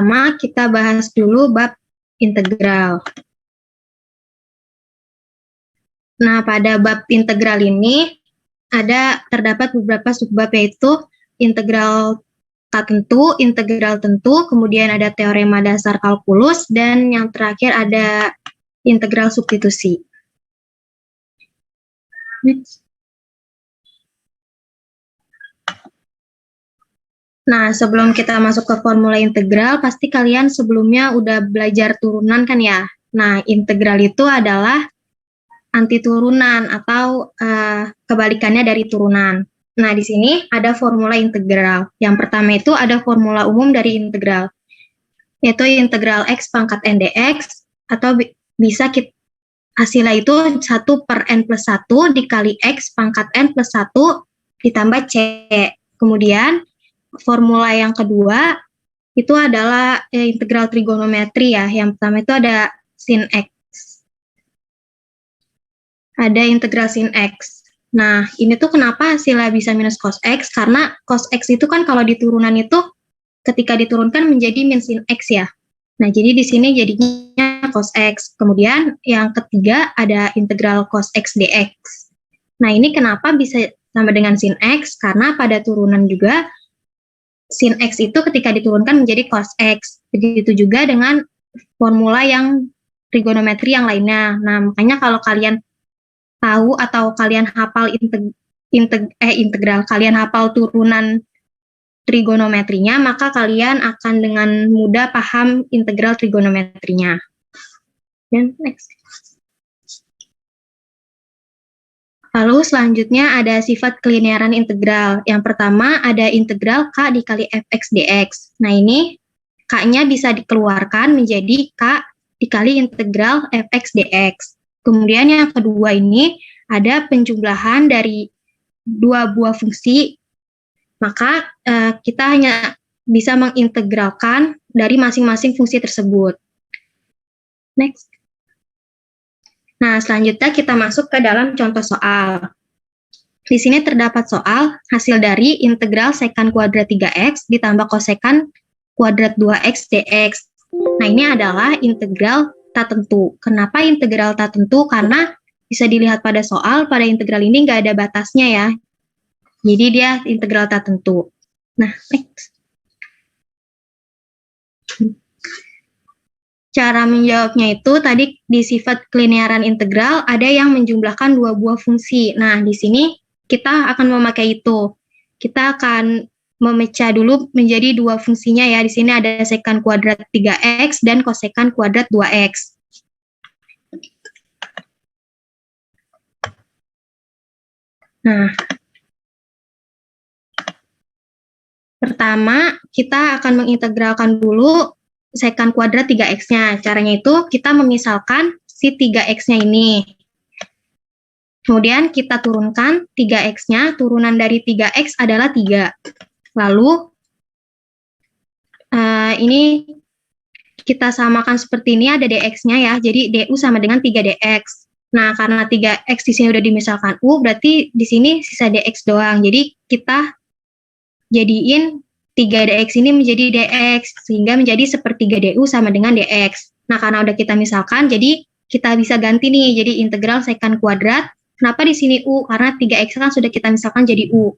Pertama, kita bahas dulu bab integral. Nah, pada bab integral ini terdapat beberapa subbab, yaitu integral tak tentu, integral tentu, kemudian ada teorema dasar kalkulus, dan yang terakhir ada integral substitusi. Next. Nah, sebelum kita masuk ke formula integral, pasti kalian sebelumnya udah belajar turunan kan ya? Nah, integral itu adalah anti turunan atau kebalikannya dari turunan. Nah, di sini ada formula integral. Yang pertama itu ada formula umum dari integral, yaitu integral x pangkat n dx, atau bisa hasilnya itu 1 per n plus 1 dikali x pangkat n plus 1 ditambah c. Kemudian, formula yang kedua itu adalah integral trigonometri ya. Yang pertama itu ada sin x. Ada integral sin x. Nah, ini tuh kenapa hasilnya bisa minus cos x? Karena cos x itu kan kalau diturunan itu ketika diturunkan menjadi min sin x ya. Nah, jadi di sini jadinya cos x. Kemudian yang ketiga ada integral cos x dx. Nah, ini kenapa bisa sama dengan sin x? Karena pada turunan juga sin x itu ketika diturunkan menjadi cos x. Begitu juga dengan formula yang trigonometri yang lainnya. Nah, makanya kalau kalian tahu atau kalian hafal integral, kalian hafal turunan trigonometrinya, maka kalian akan dengan mudah paham integral trigonometrinya. Dan next. Lalu selanjutnya ada sifat kelinearan integral. Yang pertama ada integral k dikali fx dx. Nah, ini k-nya bisa dikeluarkan menjadi k dikali integral fx dx. Kemudian yang kedua ini ada penjumlahan dari dua buah fungsi, maka kita hanya bisa mengintegralkan dari masing-masing fungsi tersebut. Next. Nah, selanjutnya kita masuk ke dalam contoh soal. Di sini terdapat soal hasil dari integral sekant kuadrat 3x ditambah kosekant kuadrat 2x dx. Nah, ini adalah integral tak tentu. Kenapa integral tak tentu? Karena bisa dilihat pada soal, pada integral ini nggak ada batasnya ya. Jadi dia integral tak tentu. Nah, next. Cara menjawabnya itu tadi di sifat kelinearan integral ada yang menjumlahkan dua buah fungsi. Nah, di sini kita akan memakai itu. Kita akan memecah dulu menjadi dua fungsinya ya. Di sini ada sekant kuadrat 3x dan kosekant kuadrat 2x. Nah, pertama kita akan mengintegralkan dulu sekant kuadrat 3x-nya. Caranya itu kita memisalkan si 3x-nya ini. Kemudian kita turunkan 3x-nya, turunan dari 3x adalah 3. Lalu, ini kita samakan seperti ini, ada dx-nya ya, jadi du sama dengan 3dx. Nah, karena 3x di sini udah dimisalkan u, berarti di sini sisa dx doang. Jadi kita jadiin 3dx ini menjadi dx, sehingga menjadi sepertiga du sama dengan dx. Nah, karena udah kita misalkan, jadi kita bisa ganti nih, jadi integral sekant kuadrat. Kenapa di sini u? Karena 3x kan sudah kita misalkan jadi u.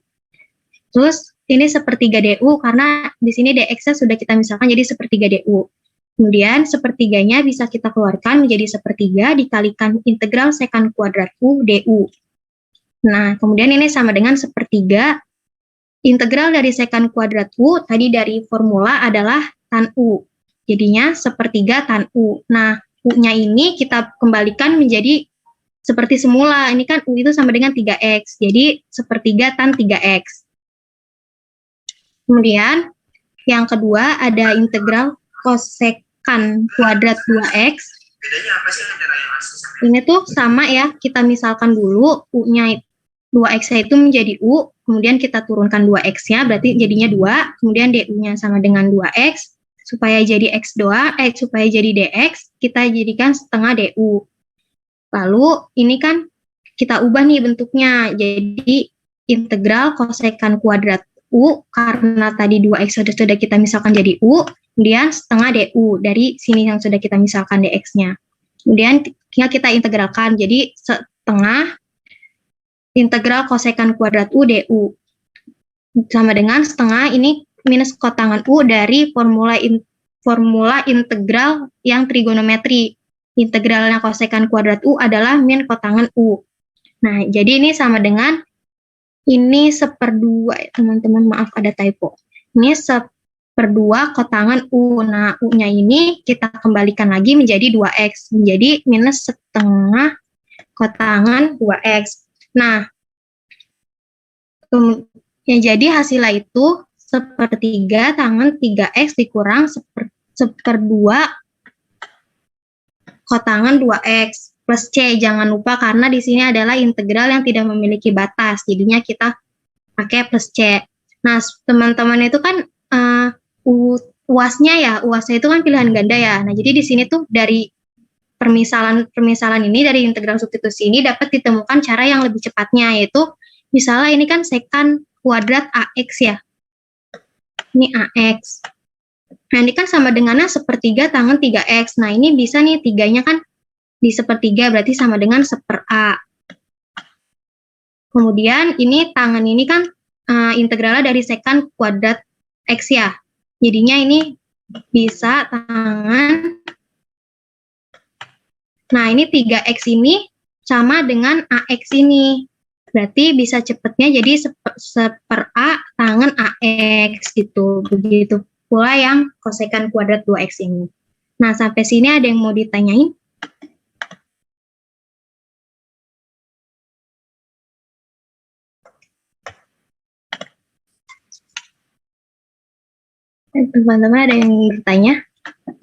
Terus, ini sepertiga du, karena di sini dx-nya sudah kita misalkan jadi sepertiga du. Kemudian, sepertiganya bisa kita keluarkan menjadi sepertiga dikalikan integral sekant kuadrat u du. Nah, kemudian ini sama dengan sepertiga. Integral dari sekant kuadrat u tadi dari formula adalah tan u. Jadinya sepertiga tan u. Nah, u-nya ini kita kembalikan menjadi seperti semula. Ini kan u itu sama dengan 3x. Jadi sepertiga tan 3x. Kemudian yang kedua ada integral kosekant kuadrat 2x. Ini tuh sama ya, kita misalkan dulu u-nya 2x-nya itu menjadi u, kemudian kita turunkan 2x-nya, berarti jadinya 2, kemudian du-nya sama dengan 2x, supaya jadi x doang, supaya jadi dx, kita jadikan setengah du. Lalu, ini kan kita ubah nih bentuknya, jadi integral kosekant kuadrat u, karena tadi 2x sudah kita misalkan jadi u, kemudian setengah DU dari sini yang sudah kita misalkan DX-nya. Kemudian tinggal kita integralkan, jadi setengah integral kosekan kuadrat U DU sama dengan setengah ini minus kotangan U dari formula integral yang trigonometri. Integralnya kosekan kuadrat U adalah min kotangan U. Nah, jadi ini sama dengan ini 1/2, teman-teman, maaf ada typo. Ini 1/2 kotangan U. Nah, U-nya ini kita kembalikan lagi menjadi 2X. Menjadi minus setengah kotangan 2X. Nah, ya, jadi hasilnya itu 1/3 tangan 3X dikurang 1/2 kotangan 2X plus C. Jangan lupa karena di sini adalah integral yang tidak memiliki batas. Jadinya kita pakai plus C. Nah, teman-teman itu kan UAS-nya ya, UAS-nya itu kan pilihan ganda ya. Nah, jadi di sini tuh dari permisalan ini, dari integral substitusi ini dapat ditemukan cara yang lebih cepatnya, yaitu misalnya ini kan sekan kuadrat AX ya. Ini AX. Nah, ini kan sama dengannya 1/3 tangan 3X. Nah, ini bisa nih, 3-nya kan di 1/3 berarti sama dengan 1/A. Kemudian ini tangan ini kan integralnya dari sekan kuadrat X ya. Jadinya ini bisa tangan. Nah, ini 3X ini sama dengan AX ini. Berarti bisa cepatnya jadi 1/A tangan AX gitu. Begitu pula yang kosekan kuadrat 2X ini. Nah, sampai sini ada yang mau ditanyain? Teman-teman ada yang bertanya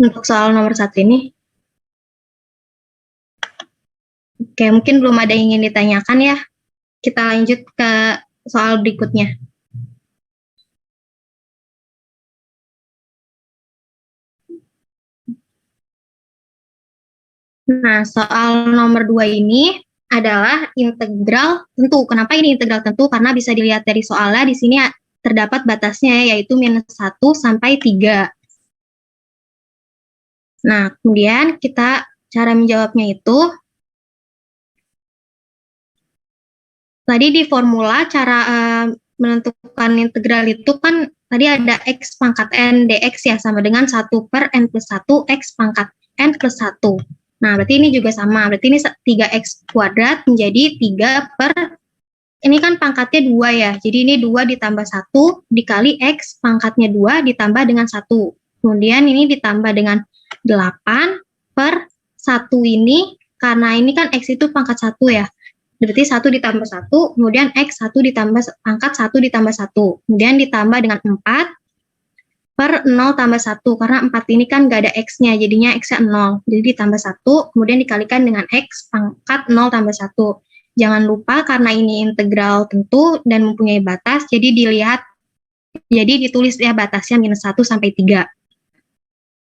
untuk soal nomor 1 ini? Oke, mungkin belum ada yang ingin ditanyakan ya. Kita lanjut ke soal berikutnya. Nah, soal nomor 2 ini adalah integral tentu. Kenapa ini integral tentu? Karena bisa dilihat dari soalnya di sini terdapat batasnya, yaitu minus 1 sampai 3. Nah, kemudian kita cara menjawabnya itu, tadi di formula cara menentukan integral itu kan tadi ada X pangkat N dx ya, sama dengan 1/N plus 1 X pangkat N plus 1. Nah, berarti ini juga sama. Berarti ini 3X kuadrat menjadi 3 ini kan pangkatnya 2 ya. Jadi ini 2 ditambah 1 dikali X pangkatnya 2 ditambah dengan 1. Kemudian ini ditambah dengan 8/1 ini, karena ini kan X itu pangkat 1 ya. Berarti 1 ditambah 1, kemudian X 1 ditambah pangkat 1 ditambah 1. Kemudian ditambah dengan 4/0 tambah 1, karena 4 ini kan nggak ada X-nya, jadinya X-nya 0. Jadi ditambah 1, kemudian dikalikan dengan X pangkat 0 tambah 1. Jangan lupa karena ini integral tentu dan mempunyai batas, jadi ditulis ya batasnya minus 1 sampai 3.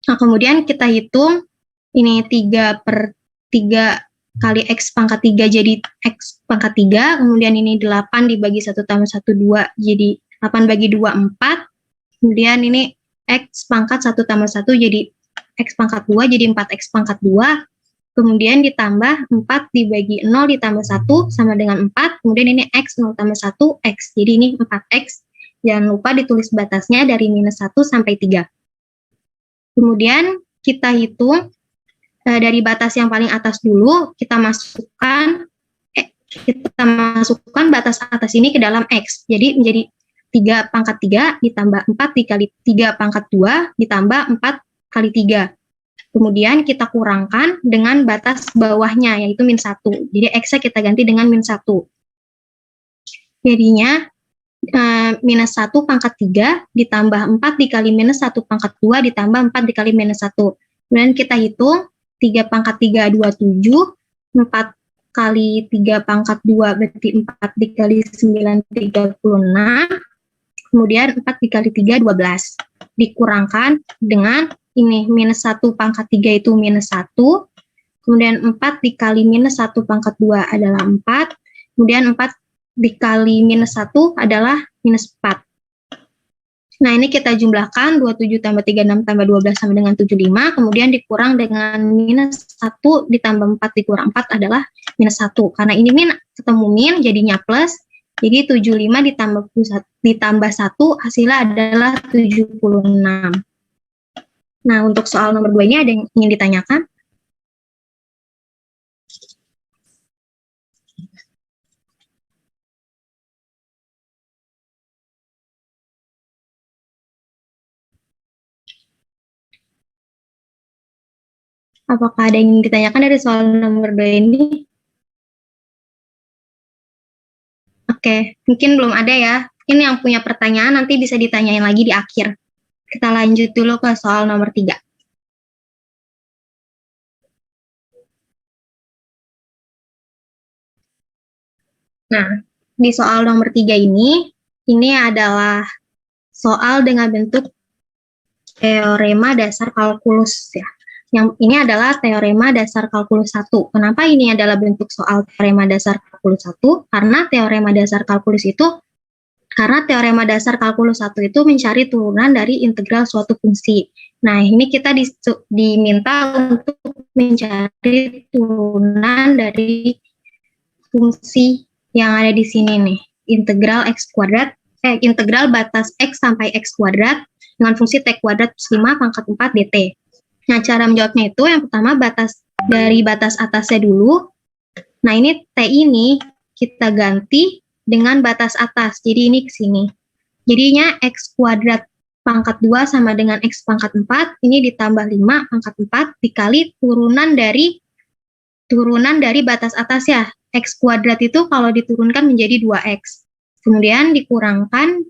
Nah, kemudian kita hitung ini 3/3 kali X pangkat 3 jadi X pangkat 3, kemudian ini 8 dibagi 1 tambah 1, 2, jadi 8 bagi 2, 4. Kemudian ini X pangkat 1 tambah 1 jadi X pangkat 2, jadi 4X pangkat 2. Kemudian ditambah 4 dibagi 0 ditambah 1 sama dengan 4. Kemudian ini X 0 tambah 1, X. Jadi ini 4X. Jangan lupa ditulis batasnya dari minus 1 sampai 3. Kemudian kita hitung dari batas yang paling atas dulu, kita masukkan batas atas ini ke dalam X. Jadi menjadi 3 pangkat 3 ditambah 4 dikali 3 pangkat 2 ditambah 4 kali 3. Kemudian kita kurangkan dengan batas bawahnya, yaitu min 1. Jadi X-nya kita ganti dengan min 1. Jadinya minus 1 pangkat 3 ditambah 4 dikali minus 1 pangkat 2 ditambah 4 dikali minus 1. Kemudian kita hitung 3 pangkat 3, 27. 4 kali 3 pangkat 2 berarti 4 dikali 9, 36. Kemudian 4 dikali 3, 12. Dikurangkan dengan ini minus 1 pangkat 3 itu minus 1. Kemudian 4 dikali minus 1 pangkat 2 adalah 4. Kemudian 4 dikali minus 1 adalah minus 4. Nah, ini kita jumlahkan 27 tambah 36 tambah 12 sama dengan 75, kemudian dikurang dengan minus 1 ditambah 4 dikurang 4 adalah minus 1. Karena ini min ketemu min jadinya plus, jadi 75 ditambah 1 hasilnya adalah 76. Nah, untuk soal nomor 2 ini ada yang ingin ditanyakan? Apakah ada yang ingin ditanyakan dari soal nomor 2 ini? Oke, mungkin belum ada ya. Ini yang punya pertanyaan nanti bisa ditanyain lagi di akhir. Kita lanjut dulu ke soal nomor 3. Nah, di soal nomor 3 ini adalah soal dengan bentuk teorema dasar kalkulus ya. Yang ini adalah teorema dasar kalkulus 1. Kenapa ini adalah bentuk soal teorema dasar kalkulus 1? Karena teorema dasar kalkulus kalkulus 1 itu mencari turunan dari integral suatu fungsi. Nah, ini kita diminta untuk mencari turunan dari fungsi yang ada di sini nih. Integral batas x sampai x kuadrat dengan fungsi t kuadrat plus 5 pangkat 4 dt. Nah, cara menjawabnya itu yang pertama dari batas atasnya dulu. Nah, ini T ini kita ganti dengan batas atas. Jadi ini ke sini. Jadinya X kuadrat pangkat 2 sama dengan X pangkat 4. Ini ditambah 5 pangkat 4 dikali turunan dari batas atas ya. X kuadrat itu kalau diturunkan menjadi 2X. Kemudian dikurangkan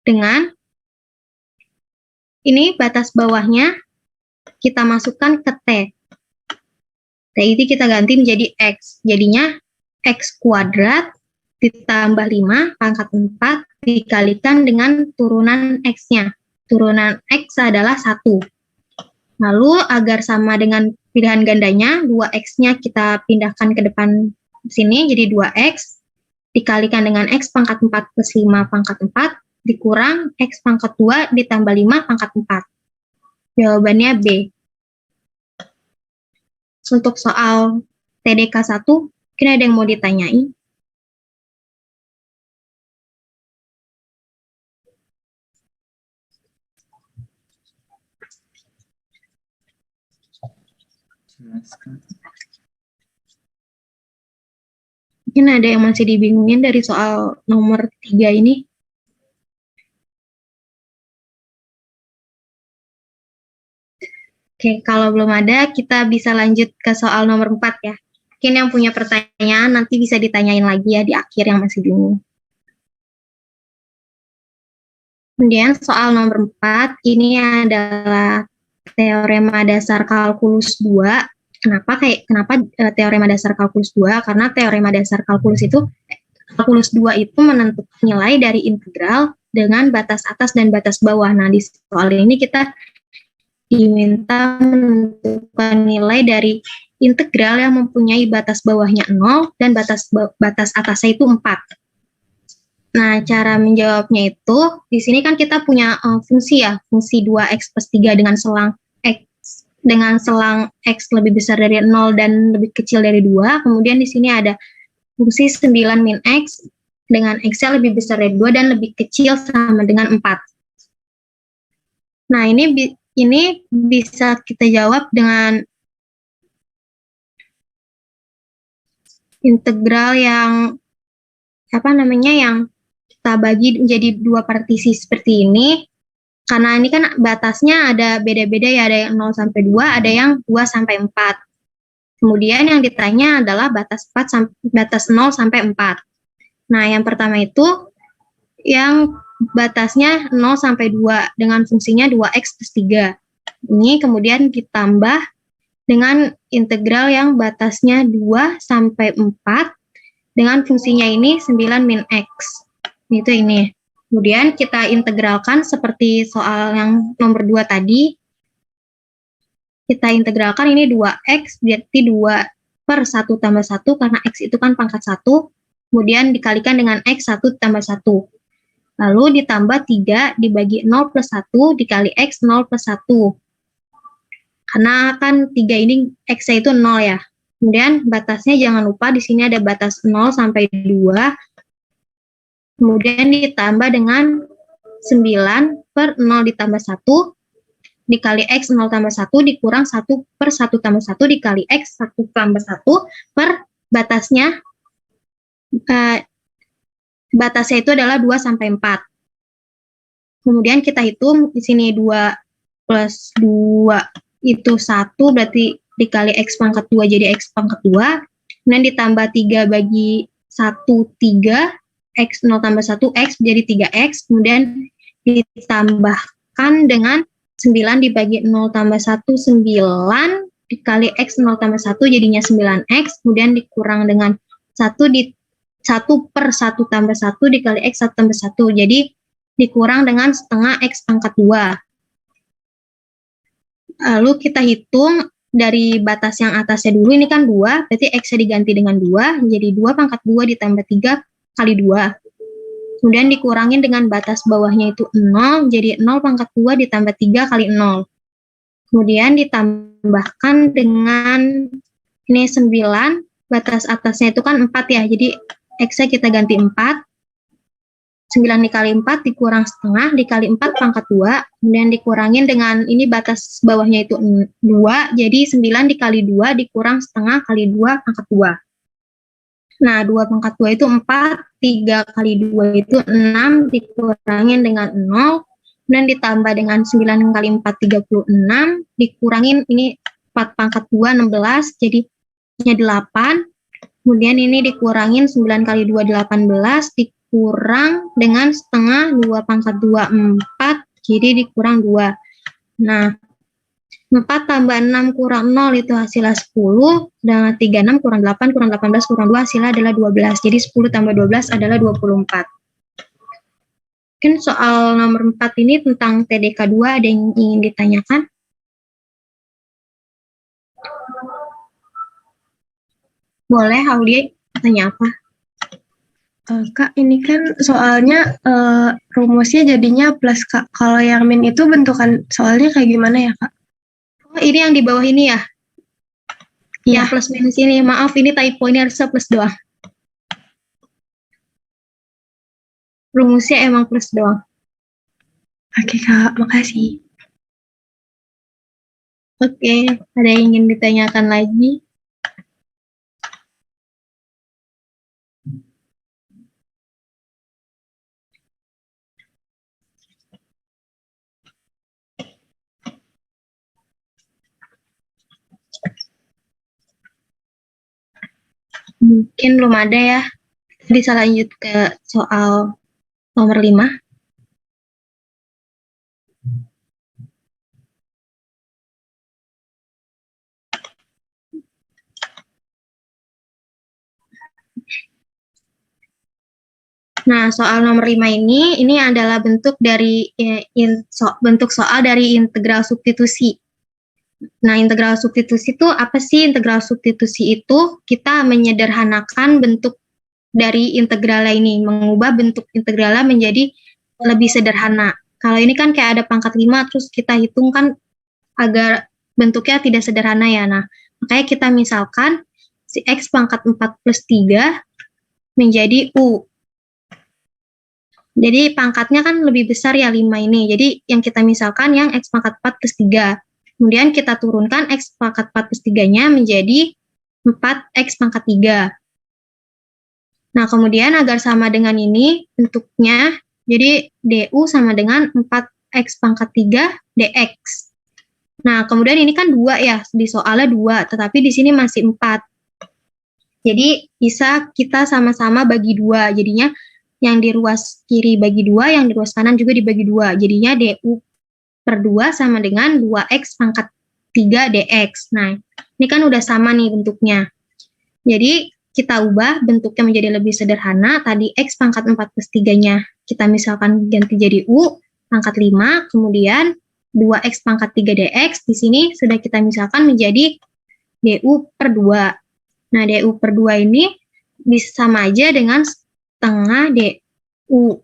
dengan ini batas bawahnya kita masukkan ke T. T itu kita ganti menjadi X. Jadinya X kuadrat ditambah 5 pangkat 4 dikalikan dengan turunan X-nya. Turunan X adalah 1. Lalu agar sama dengan pilihan gandanya, 2X-nya kita pindahkan ke depan sini jadi 2X dikalikan dengan X pangkat 4 plus 5 pangkat 4 dikurang X pangkat 2 ditambah 5 pangkat 4. Jawabannya B. Untuk soal TDK 1, mungkin ada yang mau ditanyain? Mungkin ada yang masih dibingungin dari soal nomor 3 ini? Oke, kalau belum ada, kita bisa lanjut ke soal nomor 4 ya. Mungkin yang punya pertanyaan nanti bisa ditanyain lagi ya di akhir yang masih bingung. Kemudian soal nomor 4, ini adalah teorema dasar kalkulus 2. Kenapa teorema dasar kalkulus 2? Karena teorema dasar kalkulus 2 itu menentukan nilai dari integral dengan batas atas dan batas bawah. Nah, di soal ini kita diminta menentukan nilai dari integral yang mempunyai batas bawahnya 0 dan batas atasnya itu 4. Nah, cara menjawabnya itu, di sini kan kita punya fungsi 2x plus 3 dengan selang x lebih besar dari 0 dan lebih kecil dari 2. Kemudian di sini ada fungsi 9 min x dengan x-nya lebih besar dari 2 dan lebih kecil sama dengan 4. Nah, ini bisa kita jawab dengan integral yang yang kita bagi menjadi 2 partisi seperti ini. Karena ini kan batasnya ada beda-beda ya, ada yang 0 sampai 2, ada yang 2 sampai 4. Kemudian yang ditanya adalah batas 0 sampai 4. Nah, yang pertama itu yang batasnya 0 sampai 2 dengan fungsinya 2x plus 3. Ini kemudian ditambah dengan integral yang batasnya 2 sampai 4 dengan fungsinya ini 9 min x. Itu ini. Kemudian kita integralkan seperti soal yang nomor 2 tadi. Kita integralkan ini 2x berarti 2 per 1 tambah 1 karena x itu kan pangkat 1. Kemudian dikalikan dengan x 1 tambah 1. Lalu ditambah 3 dibagi 0 plus 1 dikali X 0 plus 1. Karena kan 3 ini X-nya itu 0 ya. Kemudian batasnya jangan lupa di sini ada batas 0 sampai 2. Kemudian ditambah dengan 9 per 0 ditambah 1 dikali X 0 tambah 1 dikurang 1 per 1 tambah 1 dikali X 1 tambah 1 per batasnya batasnya itu adalah 2 sampai 4. Kemudian kita hitung di sini 2 plus 2 itu 1 berarti dikali X pangkat 2 jadi X pangkat 2. Kemudian ditambah 3 bagi 1 3 X 0 tambah 1 X jadi 3X. Kemudian ditambahkan dengan 9 dibagi 0 tambah 1 9 dikali X 0 tambah 1 jadinya 9X. Kemudian dikurang dengan 1 per 1 tambah 1 dikali X 1 tambah 1. Jadi dikurang dengan setengah X pangkat 2. Lalu kita hitung dari batas yang atasnya dulu, ini kan 2, berarti X-nya diganti dengan 2, jadi 2 pangkat 2 ditambah 3 kali 2. Kemudian dikurangin dengan batas bawahnya itu 0, jadi 0 pangkat 2 ditambah 3 kali 0. Kemudian ditambahkan dengan ini 9, batas atasnya itu kan 4 ya, jadi X-nya kita ganti 4. 9 dikali 4 dikurang setengah dikali 4 pangkat 2, kemudian dikurangin dengan ini batas bawahnya itu 2, jadi 9 dikali 2 dikurang setengah kali 2 pangkat 2. Nah, 2 pangkat 2 itu 4, 3 kali 2 itu 6, dikurangin dengan 0, kemudian ditambah dengan 9 kali 4, 36, dikurangin ini 4 pangkat 2, 16, jadi 8, kemudian ini dikurangin 9 kali 2, 18, kurang dengan setengah 2 pangkat 2 4 jadi dikurang 2. Nah 4 tambah 6 kurang 0 itu hasilnya 10, dan 36 kurang 8 kurang 18 kurang 2 hasilnya adalah 12, jadi 10 tambah 12 adalah 24. Mungkin soal nomor 4 ini tentang TDK 2 ada yang ingin ditanyakan? Boleh, Aulia, tanya apa? Kak, ini kan soalnya rumusnya jadinya plus, Kak. Kalau yang min itu bentukan soalnya kayak gimana ya, Kak? Oh, ini yang di bawah ini ya? Iya. Yang plus minus ini. Maaf, ini typo, ini harusnya plus doang. Rumusnya emang plus doang. Oke, Kak. Makasih. Oke, ada yang ingin ditanyakan lagi? Mungkin belum ada ya. Bisa lanjut ke soal nomor 5. Nah, soal nomor 5 ini adalah bentuk dari bentuk soal dari integral substitusi. Nah, integral substitusi itu apa sih? Integral substitusi itu kita menyederhanakan bentuk dari integralnya ini, mengubah bentuk integralnya menjadi lebih sederhana. Kalau ini kan kayak ada pangkat 5, terus kita hitung kan agar bentuknya tidak sederhana ya. Nah, makanya kita misalkan si X pangkat 4 plus 3 menjadi U. Jadi pangkatnya kan lebih besar ya 5 ini. Jadi yang kita misalkan yang X pangkat 4 plus 3. Kemudian kita turunkan X pangkat 4 plus 3-nya menjadi 4X pangkat 3. Nah, kemudian agar sama dengan ini bentuknya, jadi DU sama dengan 4X pangkat 3 DX. Nah, kemudian ini kan 2 ya, di soalnya 2, tetapi di sini masih 4. Jadi bisa kita sama-sama bagi 2, jadinya yang di ruas kiri bagi 2, yang di ruas kanan juga dibagi 2. Jadinya DU per 2 sama dengan 2X pangkat 3 DX. Nah, ini kan udah sama nih bentuknya. Jadi, kita ubah bentuknya menjadi lebih sederhana. Tadi X pangkat 4 plus 3-nya kita misalkan ganti jadi U pangkat 5, kemudian 2X pangkat 3 DX. Di sini sudah kita misalkan menjadi DU per 2. Nah, DU per 2 ini bisa sama aja dengan setengah DU.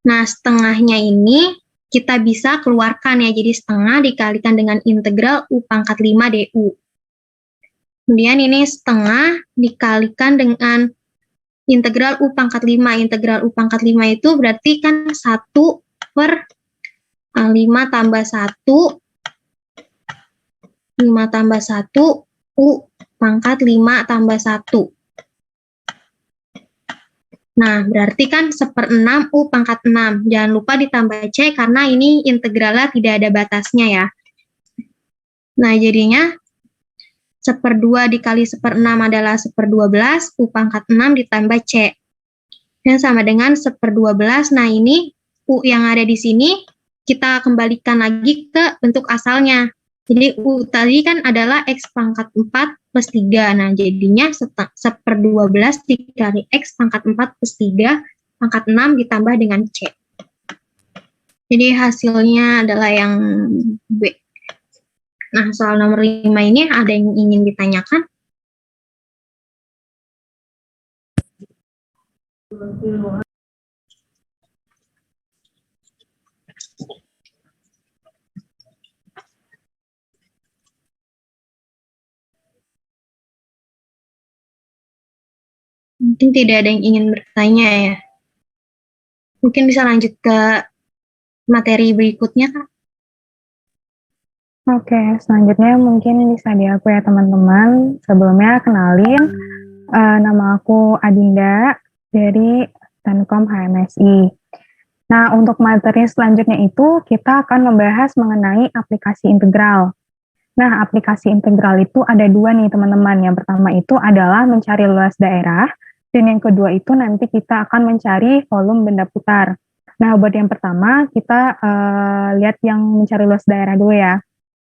Nah, setengahnya ini kita bisa keluarkan ya, jadi setengah dikalikan dengan integral U pangkat 5 DU. Kemudian ini setengah dikalikan dengan integral U pangkat 5. Integral U pangkat 5 itu berarti kan 1 per 5 tambah 1, 5 tambah 1, U pangkat 5 tambah 1. Nah, berarti kan 1/6 U pangkat 6. Jangan lupa ditambah C karena ini integralnya tidak ada batasnya ya. Nah, jadinya 1/2 dikali 1/6 adalah 1/12, U pangkat 6 ditambah C. Dan sama dengan 1/12. Nah, ini U yang ada di sini kita kembalikan lagi ke bentuk asalnya. Jadi U tadi kan adalah X pangkat 4 plus 3. Nah, jadinya 1/12 dikali X pangkat 4 plus 3 pangkat 6 ditambah dengan C. Jadi hasilnya adalah yang B. Nah, soal nomor 5 ini ada yang ingin ditanyakan? Mungkin tidak ada yang ingin bertanya ya. Mungkin bisa lanjut ke materi berikutnya, Kak. Oke, selanjutnya mungkin bisa di aku ya teman-teman. Sebelumnya kenalin, nama aku Adinda dari Tenkom HMSI. Nah, untuk materi selanjutnya itu kita akan membahas mengenai aplikasi integral. Nah, aplikasi integral itu ada dua nih teman-teman. Yang pertama itu adalah mencari luas daerah, dan yang kedua itu nanti kita akan mencari volume benda putar. Nah, buat yang pertama kita lihat yang mencari luas daerah dulu ya.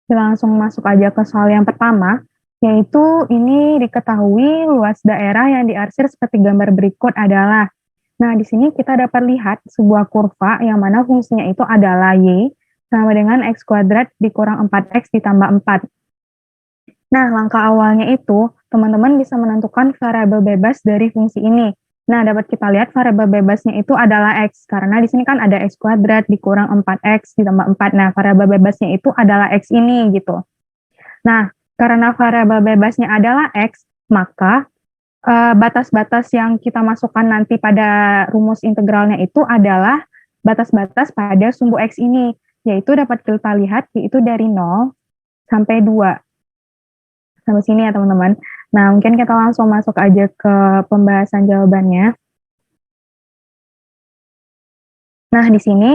Kita langsung masuk aja ke soal yang pertama, yaitu ini diketahui luas daerah yang diarsir seperti gambar berikut adalah. Nah, di sini kita dapat lihat sebuah kurva yang mana fungsinya itu adalah Y sama dengan X kuadrat dikurang 4X ditambah 4. Nah, langkah awalnya itu, teman-teman bisa menentukan variabel bebas dari fungsi ini. Nah, dapat kita lihat variabel bebasnya itu adalah X, karena di sini kan ada X kuadrat dikurang 4X ditambah 4. Nah, variabel bebasnya itu adalah X ini, gitu. Nah, karena variabel bebasnya adalah X, maka batas-batas yang kita masukkan nanti pada rumus integralnya itu adalah batas-batas pada sumbu X ini, yaitu dapat kita lihat, yaitu dari 0 sampai 2. Sampai sini ya teman-teman. Nah, mungkin kita langsung masuk aja ke pembahasan jawabannya. Nah, di sini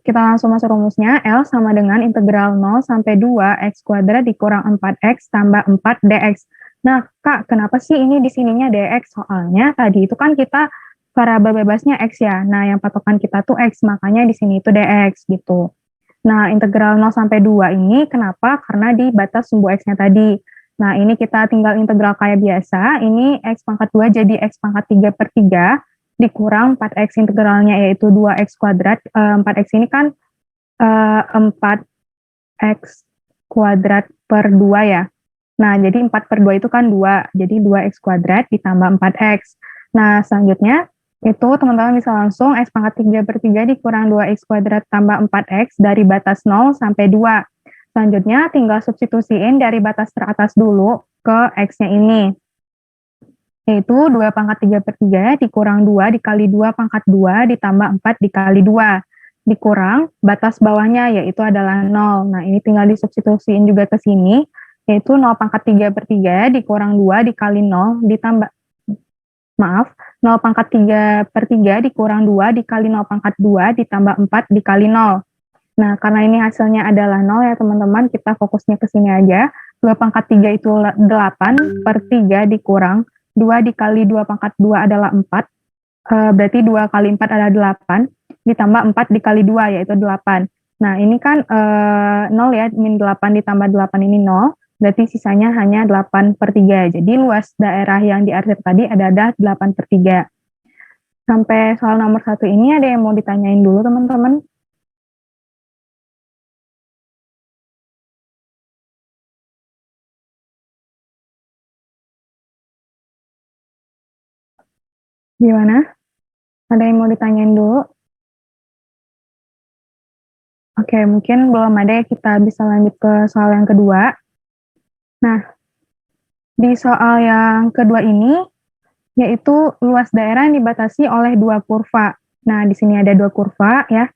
kita langsung masuk rumusnya. L sama dengan integral 0 sampai 2 X kuadrat dikurang 4X tambah 4 dx. Nah, Kak, kenapa sih ini di sininya dx? Soalnya tadi itu kan kita variabel bebasnya X ya. Nah, yang patokan kita tuh X, makanya di sini itu dx gitu. Nah, integral 0 sampai 2 ini kenapa? Karena di batas sumbu X-nya tadi. Nah, ini kita tinggal integral kayak biasa. Ini X pangkat 2 jadi X pangkat 3/3 dikurang 4X integralnya yaitu 2X kuadrat. 4X ini kan 4X kuadrat per 2 ya. Nah, jadi 4/2 itu kan 2. Jadi 2X kuadrat ditambah 4X. Nah, selanjutnya itu teman-teman bisa langsung X pangkat 3/3 dikurang 2X kuadrat tambah 4X dari batas 0 sampai 2. Selanjutnya tinggal substitusiin dari batas teratas dulu ke X-nya ini. Yaitu 2 pangkat 3/3 dikurang 2 dikali 2 pangkat 2 ditambah 4 dikali 2. Dikurang batas bawahnya yaitu adalah 0. Nah, ini tinggal disubstitusiin juga ke sini. Yaitu 0 pangkat 3/3 dikurang 2 dikali 0 ditambah 0 pangkat 3/3 dikurang 2 dikali 0 pangkat 2 ditambah 4 dikali 0. Nah, karena ini hasilnya adalah 0 ya teman-teman, kita fokusnya ke sini aja. 2 pangkat 3 itu 8/3 dikurang 2 dikali 2 pangkat 2 adalah 4. Berarti 2 kali 4 adalah 8, ditambah 4 dikali 2 yaitu 8. Nah, ini kan 0 ya, min 8 ditambah 8 ini 0. Berarti sisanya hanya 8/3. Jadi luas daerah yang diarsir tadi adalah 8/3. Sampai soal nomor 1 ini ada yang mau ditanyain dulu teman-teman? Gimana? Ada yang mau ditanyain dulu? Oke, mungkin belum ada ya, kita bisa lanjut ke soal yang kedua. Nah, di soal yang kedua ini, yaitu luas daerah yang dibatasi oleh dua kurva. Nah, di sini ada dua kurva ya,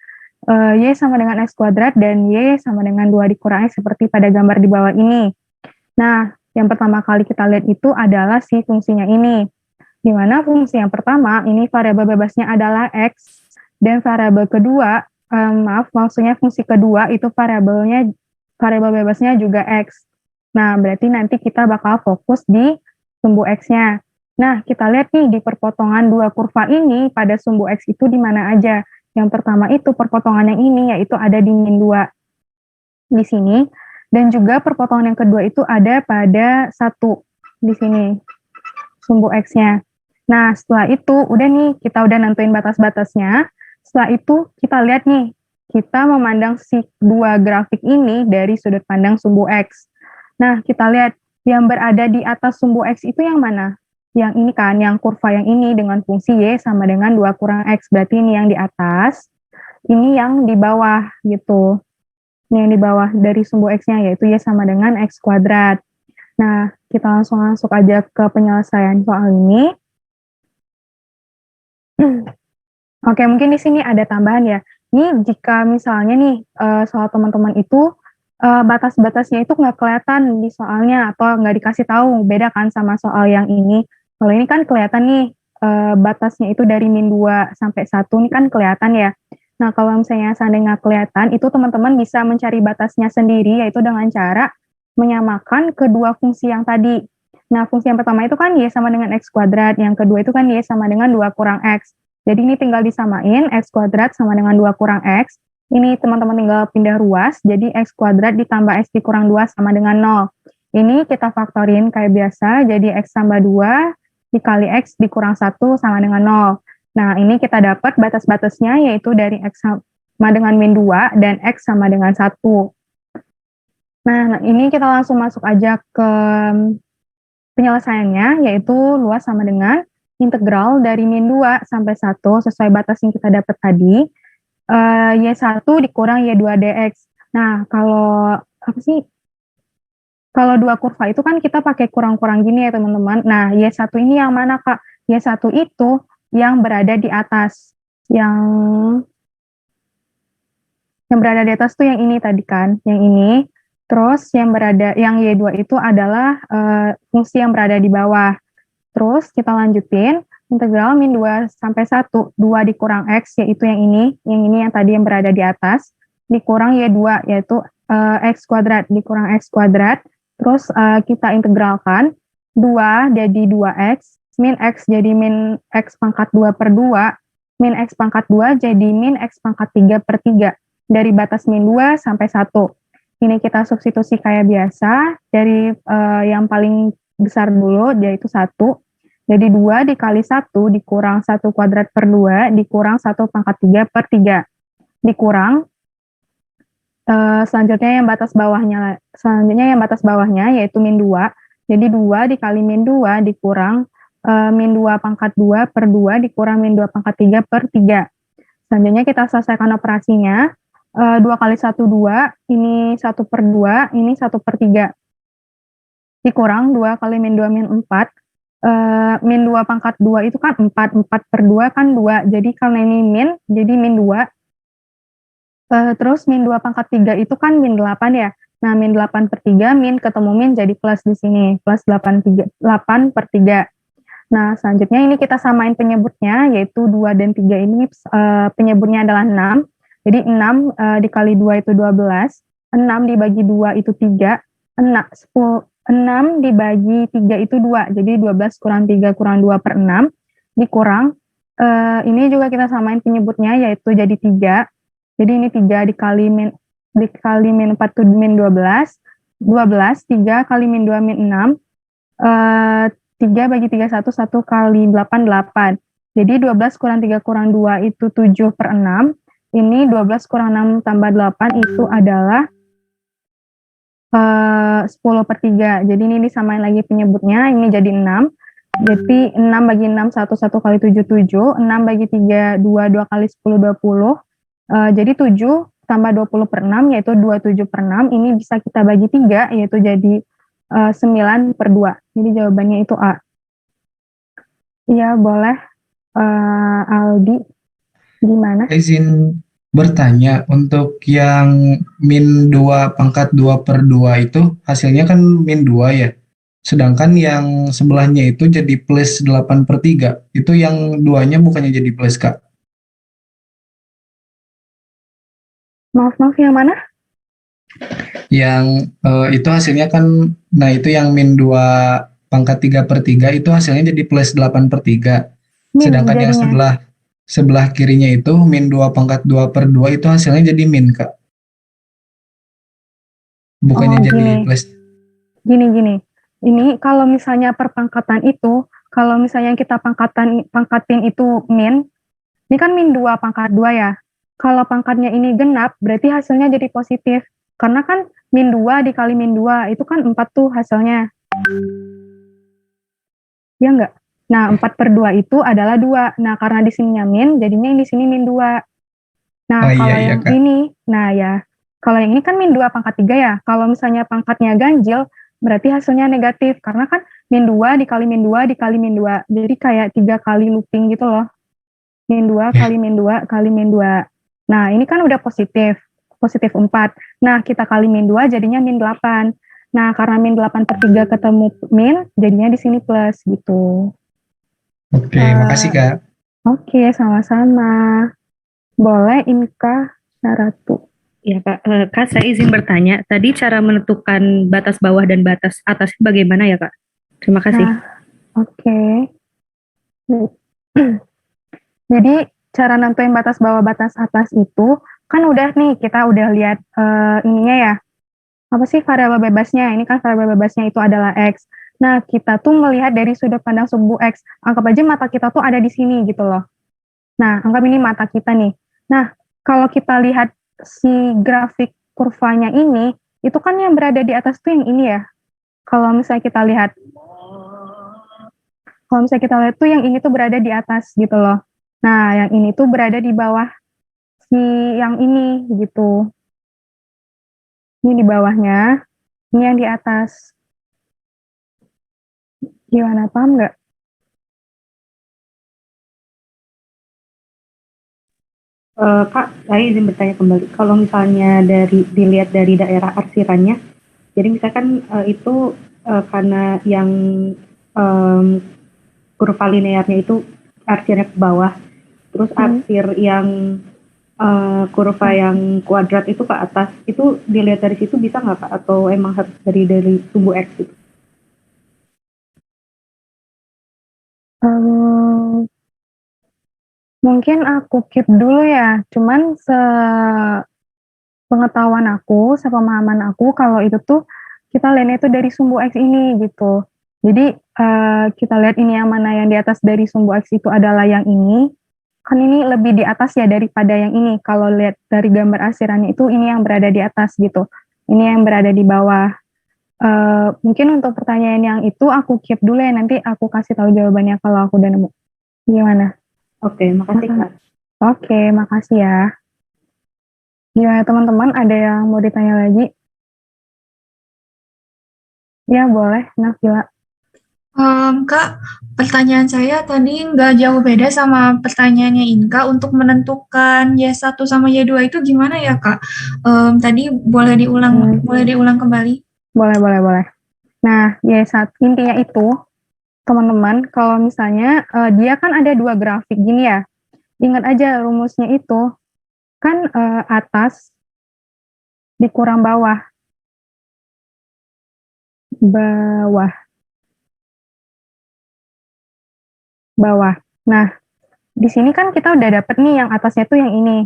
Y sama dengan X kuadrat dan Y sama dengan 2 dikurang X seperti pada gambar di bawah ini. Nah, yang pertama kali kita lihat itu adalah si fungsinya ini. Di mana fungsi yang pertama, ini variabel bebasnya adalah X, dan variabel kedua, maksudnya fungsi kedua itu variabel bebasnya juga X. Nah, berarti nanti kita bakal fokus di sumbu X-nya. Nah, kita lihat nih di perpotongan dua kurva ini pada sumbu X itu di mana aja. Yang pertama itu perpotongan yang ini, yaitu ada di min 2 di sini. Dan juga perpotongan yang kedua itu ada pada 1 di sini, sumbu X-nya. Nah, setelah itu, udah nih, kita udah nentuin batas-batasnya. Setelah itu, kita lihat nih, kita memandang si dua grafik ini dari sudut pandang sumbu X. Nah, kita lihat, yang berada di atas sumbu X itu yang mana? Yang ini kan, yang kurva yang ini dengan fungsi Y sama dengan 2 kurang X. Berarti ini yang di atas, ini yang di bawah gitu. Ini yang di bawah dari sumbu X-nya, yaitu Y sama dengan X kuadrat. Nah, kita langsung masuk aja ke penyelesaian soal ini. Oke, mungkin di sini ada tambahan ya. Ini jika misalnya nih soal teman-teman itu batas-batasnya itu nggak kelihatan di soalnya atau nggak dikasih tahu, beda kan sama soal yang ini. Kalau ini kan kelihatan nih batasnya itu dari min 2 sampai 1 ini kan kelihatan ya. Nah, kalau misalnya seandainya nggak kelihatan, itu teman-teman bisa mencari batasnya sendiri, yaitu dengan cara menyamakan kedua fungsi yang tadi. Nah, fungsi yang pertama itu kan Y sama dengan X kuadrat, yang kedua itu kan Y sama dengan 2 kurang X. Jadi ini tinggal disamain, X kuadrat sama dengan 2 kurang X. Ini teman-teman tinggal pindah ruas, jadi X kuadrat ditambah X dikurang 2 sama dengan 0. Ini kita faktorin kayak biasa, jadi X tambah 2 dikali X dikurang 1 sama dengan 0. Nah, ini kita dapat batas-batasnya, yaitu dari X sama dengan min 2 dan X sama dengan 1. Nah, ini kita langsung masuk aja ke penyelesaiannya, yaitu luas sama dengan integral dari min 2 sampai 1 sesuai batas yang kita dapat tadi, Y1 dikurang Y2 dx. Nah, kalau dua kurva itu kan kita pakai kurang-kurang gini ya teman-teman. Nah, Y1 ini yang mana Kak? Y1 itu yang berada di atas. Yang berada di atas tuh yang ini tadi kan, yang ini. Terus yang Y2 itu adalah fungsi yang berada di bawah. Terus kita lanjutin, integral min 2 sampai 1, 2 dikurang X, yaitu yang ini yang tadi yang berada di atas, dikurang Y2, yaitu X kuadrat, dikurang X kuadrat. Terus kita integralkan, 2 jadi 2X, min X jadi min X pangkat 2 per 2, min X pangkat 2 jadi min X pangkat 3 per 3, dari batas min 2 sampai 1. Ini kita substitusi kayak biasa, dari yang paling besar dulu, yaitu 1. Jadi 2 dikali 1 dikurang 1 kuadrat per 2 dikurang 1 pangkat 3 per 3. Dikurang, selanjutnya yang batas bawahnya yaitu min 2. Jadi 2 dikali min 2 dikurang min 2 pangkat 2 per 2 dikurang min 2 pangkat 3 per 3. Selanjutnya kita selesaikan operasinya. 2 kali 1, 2. Ini 1 per 2, ini 1 per 3. Dikurang 2 kali min 2 min 4. Min 2 pangkat 2 itu kan 4 per 2 kan 2, jadi karena ini min, jadi min 2. Terus min 2 pangkat 3 itu kan min 8 ya. Nah, min 8 per 3, min ketemu min jadi plus di sini, plus 8 per 3. Nah, selanjutnya ini kita samain penyebutnya, yaitu 2 dan 3 ini penyebutnya adalah 6. Jadi 6 dikali 2 itu 12, 6 dibagi 2 itu 3, 6 dibagi 3 itu 2, jadi 12 kurang 3 kurang 2 per 6, dikurang, ini juga kita samain penyebutnya, yaitu jadi 3, jadi ini 3 dikali min 4 itu min 12, 3 kali min 2 min 6, 3 bagi 3 1 kali 8 8, jadi 12 kurang 3 kurang 2 itu 7 per 6, ini 12 kurang 6 tambah 8 itu adalah 10 per 3. Jadi ini disamain lagi penyebutnya, ini jadi 6. Jadi 6 bagi 6, 1 kali 7, 7. 6 bagi 3, 2 kali 10, 20. Jadi 7 tambah 20/6 yaitu 27/6. Ini bisa kita bagi 3 yaitu jadi 9/2. Jadi jawabannya itu A. Iya, boleh. Aldi, gimana? Izin bertanya, untuk yang min 2 pangkat 2/2 itu hasilnya kan min 2 ya. Sedangkan yang sebelahnya itu jadi plus 8/3. Itu yang duanya bukannya jadi plus, Kak? Maaf, yang mana? Yang itu hasilnya kan, nah itu yang min 2 pangkat 3/3 itu hasilnya jadi plus 8/3. Min Sedangkan yang jadinya. sebelah kirinya itu min 2 pangkat 2/2 itu hasilnya jadi min, Kak. Bukannya jadi Gini. plus. Gini. Ini kalau misalnya perpangkatan itu, kalau misalnya kita pangkatin itu min, ini kan min 2 pangkat 2 ya. Kalau pangkatnya ini genap, berarti hasilnya jadi positif. Karena kan min 2 dikali min 2, itu kan 4 tuh hasilnya. Ya enggak? Nah, 4/2 itu adalah 2. Nah, karena di sininya min, jadinya yang di sini min 2. Nah, Oh, kalau iya, yang Kak. ini, nah ya, kalau yang ini kan min 2 pangkat 3 ya. Kalau misalnya pangkatnya ganjil, berarti hasilnya negatif. Karena kan min 2 dikali min 2 dikali min 2. Jadi kayak 3 kali looping gitu loh. Min 2 kali min 2 kali min 2. Nah, ini kan udah positif 4. Nah, kita kali min 2 jadinya min 8. Nah, karena min 8/3 ketemu min, jadinya di sini plus gitu. Oke, makasih, Kak. Oke, sama-sama. Boleh, Inka Saratu. Ya Kak, Kak saya izin bertanya, tadi cara menentukan batas bawah dan batas atas bagaimana ya Kak? Terima kasih. Nah, oke. Jadi cara nentuin batas bawah batas atas itu kan udah nih kita udah lihat ininya ya. Apa sih variabel bebasnya? Ini kan variabel bebasnya itu adalah X. Nah, kita tuh melihat dari sudut pandang sumbu X. Anggap aja mata kita tuh ada di sini gitu loh. Nah, anggap ini mata kita nih. Nah, kalau kita lihat si grafik kurvanya ini, itu kan yang berada di atas tuh yang ini ya. Kalau misalnya kita lihat tuh yang ini tuh berada di atas gitu loh. Nah, yang ini tuh berada di bawah si yang ini gitu. Ini di bawahnya, ini yang di atas. Gimana, paham nggak? Kak, saya izin bertanya kembali. Kalau misalnya dilihat dari daerah arsirannya, jadi misalkan itu karena yang kurva linearnya itu arsirnya ke bawah, terus arsir yang kurva yang kuadrat itu ke atas, itu dilihat dari situ bisa nggak Kak? Atau emang harus dari sumbu X gitu? Mungkin aku keep dulu ya, cuman pengetahuan aku, sepemahaman aku, kalau itu tuh kita lihatnya itu dari sumbu X ini gitu. Jadi kita lihat ini yang mana yang di atas dari sumbu X itu adalah yang ini, kan ini lebih di atas ya daripada yang ini. Kalau lihat dari gambar arsirannya itu ini yang berada di atas gitu, ini yang berada di bawah. Mungkin untuk pertanyaan yang itu aku keep dulu ya, nanti aku kasih tahu jawabannya kalau aku udah nemu. Gimana? Oke, makasih Kak. Oke, makasih ya. Gimana teman-teman, ada yang mau ditanya lagi? Ya boleh, Nafila. Kak, pertanyaan saya tadi nggak jauh beda sama pertanyaannya Inka. Untuk menentukan Y1 sama Y2 itu gimana ya Kak? Tadi boleh diulang kembali? Boleh. Nah, Y1 intinya itu, teman-teman, kalau misalnya dia kan ada 2 grafik gini ya. Ingat aja rumusnya itu, kan atas dikurang bawah. Nah, di sini kan kita udah dapet nih yang atasnya tuh yang ini.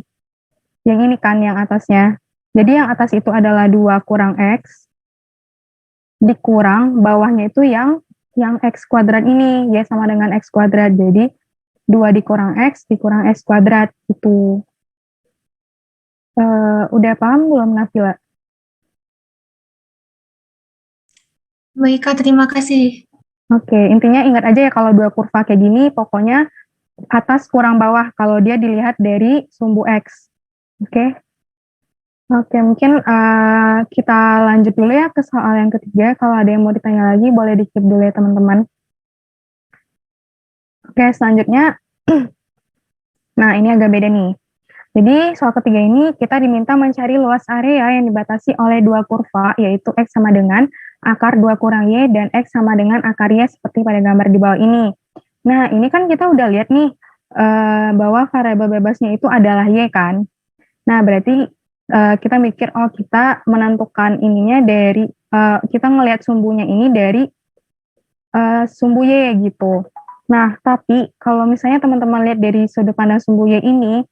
Yang ini kan yang atasnya. Jadi yang atas itu adalah 2 kurang X, dikurang bawahnya itu yang X kuadrat ini, ya sama dengan X kuadrat. Jadi 2 dikurang X kuadrat itu. Udah paham belum Nafila? Baik Kak, terima kasih. Oke, intinya ingat aja ya kalau 2 kurva kayak gini, pokoknya atas kurang bawah kalau dia dilihat dari sumbu X. Oke? Oke, mungkin kita lanjut dulu ya ke soal yang ketiga. Kalau ada yang mau ditanya lagi, boleh di-keep dulu ya teman-teman. Oke, selanjutnya, nah ini agak beda nih. Jadi soal ketiga ini kita diminta mencari luas area yang dibatasi oleh dua kurva, yaitu X sama dengan akar 2 kurang Y dan X sama dengan akar Y seperti pada gambar di bawah ini. Nah, ini kan kita udah lihat nih bahwa variabel bebasnya itu adalah Y kan. Nah, berarti kita mikir, oh kita menentukan ininya dari, kita ngelihat sumbunya ini dari sumbu Y gitu. Nah, tapi kalau misalnya teman-teman lihat dari sudut pandang sumbu Y ini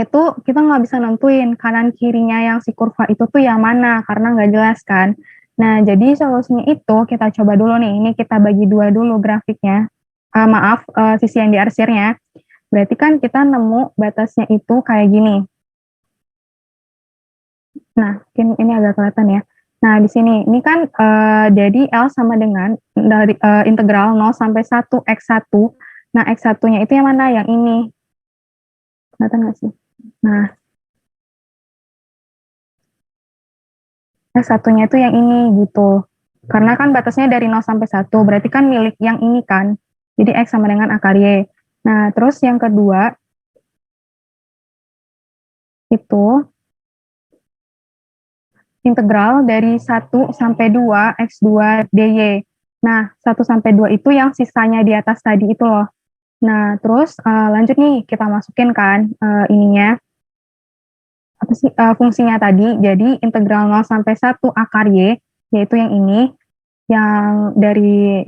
tuh kita nggak bisa nentuin kanan kirinya yang si kurva itu tuh yang mana, karena nggak jelas kan. Nah, jadi solusinya itu kita coba dulu nih, ini kita bagi dua dulu grafiknya. Sisi yang diarsirnya. Berarti kan kita nemu batasnya itu kayak gini. Nah, ini agak kelihatan ya. Nah, di sini, ini kan jadi L sama dengan dari integral 0 sampai 1 X1. Nah, X1-nya itu yang mana? Yang ini. Kelihatan nggak sih? Nah, X1-nya itu yang ini gitu. Karena kan batasnya dari 0 sampai 1, berarti kan milik yang ini kan. Jadi X sama dengan akar Y. Nah, terus yang kedua, itu integral dari 1 sampai 2 X2 dy. Nah, 1 sampai 2 itu yang sisanya di atas tadi itu loh. Nah, terus lanjut nih, kita masukin kan ininya, apa sih, fungsinya tadi. Jadi, integral 0 sampai 1 akar Y, yaitu yang ini, yang dari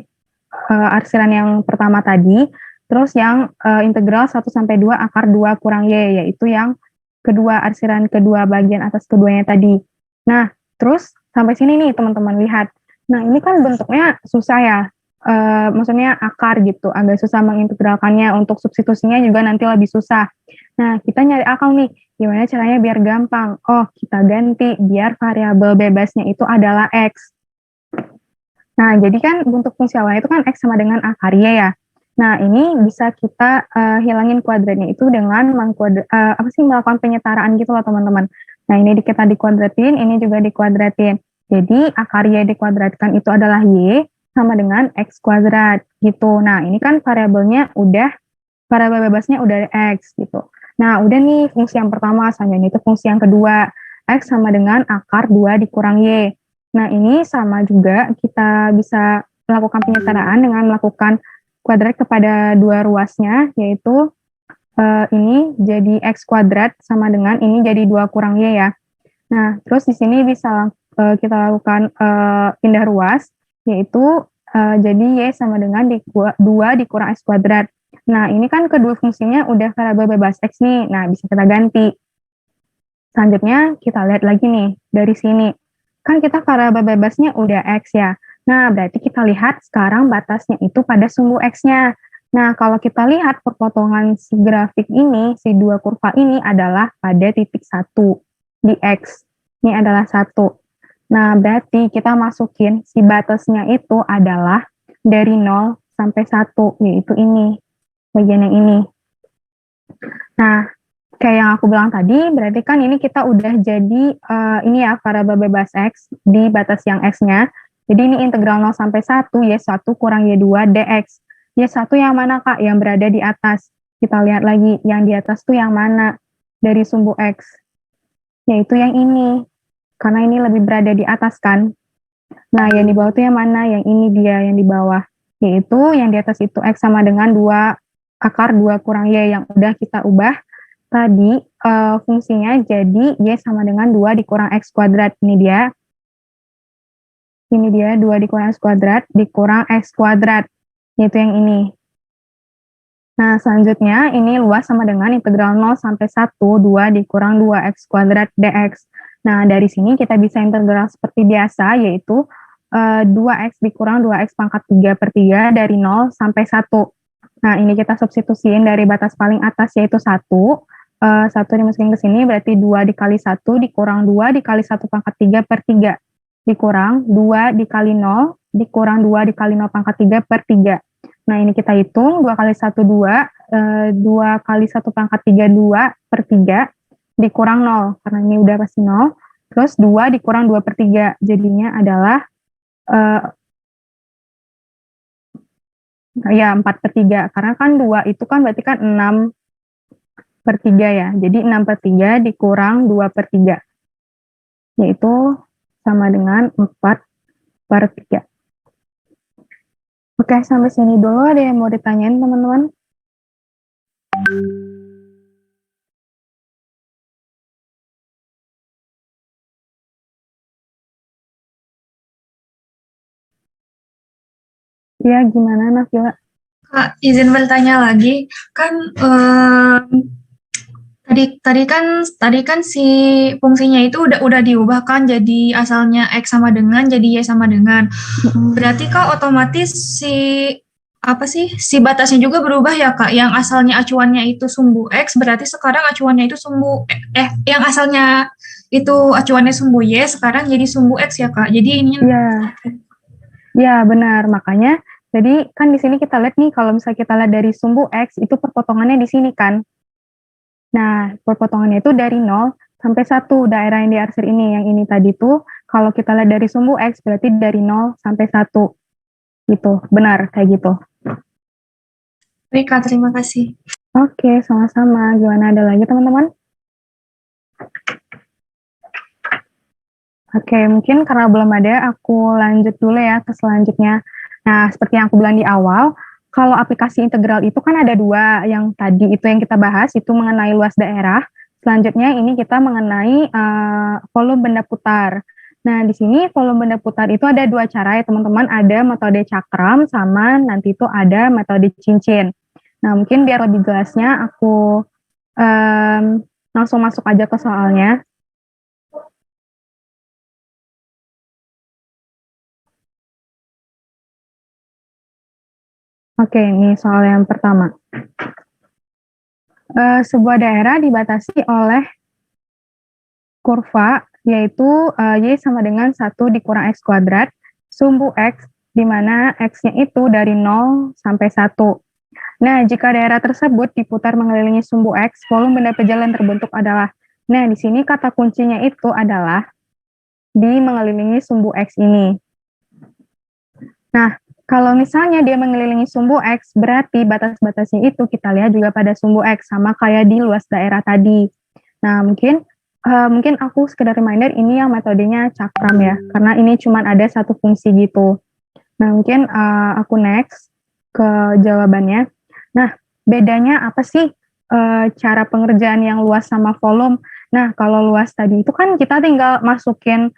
arsiran yang pertama tadi, terus yang integral 1 sampai 2 akar 2 kurang Y, yaitu yang kedua, arsiran kedua bagian atas keduanya tadi. Nah, terus sampai sini nih teman-teman lihat. Nah, ini kan bentuknya susah ya. Maksudnya akar gitu, agak susah mengintegralkannya. Untuk substitusinya juga nanti lebih susah. Nah, kita nyari akal nih, gimana caranya biar gampang? Oh, kita ganti biar variabel bebasnya itu adalah X. Nah, jadi kan bentuk fungsi awalnya itu kan X sama dengan akar Y ya. Nah, ini bisa kita hilangin kuadratnya itu dengan melakukan penyetaraan gitu loh teman-teman. Nah, ini kita dikuadratin, ini juga dikuadratin. Jadi, akar Y dikuadratkan itu adalah Y sama dengan X kuadrat gitu. Nah, ini kan variabel bebasnya udah X gitu. Nah, udah nih fungsi yang pertama, selanjutnya itu fungsi yang kedua. X sama dengan akar 2 dikurang Y. Nah, ini sama juga kita bisa melakukan penyetaraan dengan melakukan kuadrat kepada dua ruasnya, yaitu ini jadi X kuadrat sama dengan ini jadi 2 kurang Y ya. Nah, terus di sini bisa kita lakukan pindah ruas, yaitu jadi Y sama dengan 2 dikurang X kuadrat. Nah, ini kan kedua fungsinya udah variabel bebas X nih, nah bisa kita ganti. Selanjutnya kita lihat lagi nih, dari sini. Kan kita variabel bebasnya udah X ya. Nah, berarti kita lihat sekarang batasnya itu pada sumbu X-nya. Nah, kalau kita lihat perpotongan si grafik ini, si dua kurva ini adalah pada titik 1 di X. Ini adalah 1. Nah, berarti kita masukin si batasnya itu adalah dari 0 sampai 1, yaitu ini, bagian yang ini. Nah, kayak yang aku bilang tadi, berarti kan ini kita udah jadi ini ya variabel bebas X di batas yang X-nya. Jadi ini integral 0 sampai 1 Y1 kurang Y2 dx. Y1 yang mana Kak? Yang berada di atas. Kita lihat lagi, yang di atas tuh yang mana dari sumbu X? Yaitu yang ini. Karena ini lebih berada di atas kan. Nah, yang di bawah tuh yang mana? Yang ini dia yang di bawah. Yaitu yang di atas itu X sama dengan 2 akar 2 kurang Y yang udah kita ubah. Tadi fungsinya jadi Y sama dengan 2 dikurang X kuadrat. Ini dia 2 dikurang X kuadrat dikurang X kuadrat. Yaitu yang ini. Nah, selanjutnya ini luas sama dengan integral 0 sampai 1, 2 dikurang 2X kuadrat dx. Nah, dari sini kita bisa integral seperti biasa, yaitu 2X dikurang 2X pangkat 3 per 3 dari 0 sampai 1. Nah, ini kita substitusiin dari batas paling atas, yaitu 1. 1 dimasukin ke sini, berarti 2 dikali 1 dikurang 2 dikali 1 pangkat 3 per 3. Dikurang 2 dikali 0, dikurang 2 dikali 0 pangkat 3 per 3. Nah, ini kita hitung, 2 kali 1, 2, 2 kali 1 pangkat 3, 2 per 3. dikurang 0, karena ini udah pasti 0. Terus 2 dikurang 2/3, jadinya adalah ya 4/3, karena kan 2 itu kan berarti kan 6/3 ya, jadi 6/3 dikurang 2/3, yaitu sama dengan 4/3. Oke, sampai sini dulu. Ada yang mau ditanyain teman-teman? Ya, gimana Nafila? Kak, izin bertanya lagi, kan tadi kan si fungsinya itu udah diubah kan, jadi asalnya X sama dengan jadi Y sama dengan. Berarti Kak otomatis si batasnya juga berubah ya Kak, yang asalnya acuannya itu sumbu X berarti sekarang acuannya itu yang asalnya itu acuannya sumbu Y sekarang jadi sumbu X ya Kak. Jadi ini Ya, benar. Makanya, jadi kan di sini kita lihat nih, kalau misalnya kita lihat dari sumbu X, itu perpotongannya di sini kan. Nah, perpotongannya itu dari 0 sampai 1, daerah yang diarsir ini. Yang ini tadi tuh, kalau kita lihat dari sumbu X, berarti dari 0 sampai 1. Gitu, benar, kayak gitu. baik Kak, terima kasih. Oke, sama-sama. Gimana, ada lagi teman-teman? Oke, mungkin karena belum ada, aku lanjut dulu ya ke selanjutnya. Nah, seperti yang aku bilang di awal, kalau aplikasi integral itu kan ada 2, yang tadi itu yang kita bahas, itu mengenai luas daerah. Selanjutnya ini kita mengenai volume benda putar. Nah, di sini volume benda putar itu ada 2 cara ya teman-teman, ada metode cakram sama nanti itu ada metode cincin. Nah, mungkin biar lebih jelasnya aku langsung masuk aja ke soalnya. Oke, ini soal yang pertama. Sebuah daerah dibatasi oleh kurva, yaitu Y sama dengan 1 dikurang X kuadrat, sumbu X, di mana X-nya itu dari 0 sampai 1. Nah, jika daerah tersebut diputar mengelilingi sumbu X, volume benda pejalan terbentuk adalah, nah di sini kata kuncinya itu adalah di mengelilingi sumbu X ini. Nah, kalau misalnya dia mengelilingi sumbu X, berarti batas-batasnya itu kita lihat juga pada sumbu X, sama kayak di luas daerah tadi. Nah, mungkin aku sekedar reminder, ini yang metodenya cakram ya, karena ini cuma ada satu fungsi gitu. Nah, mungkin aku next ke jawabannya. Nah, bedanya apa sih cara pengerjaan yang luas sama volume? Nah, kalau luas tadi itu kan kita tinggal masukin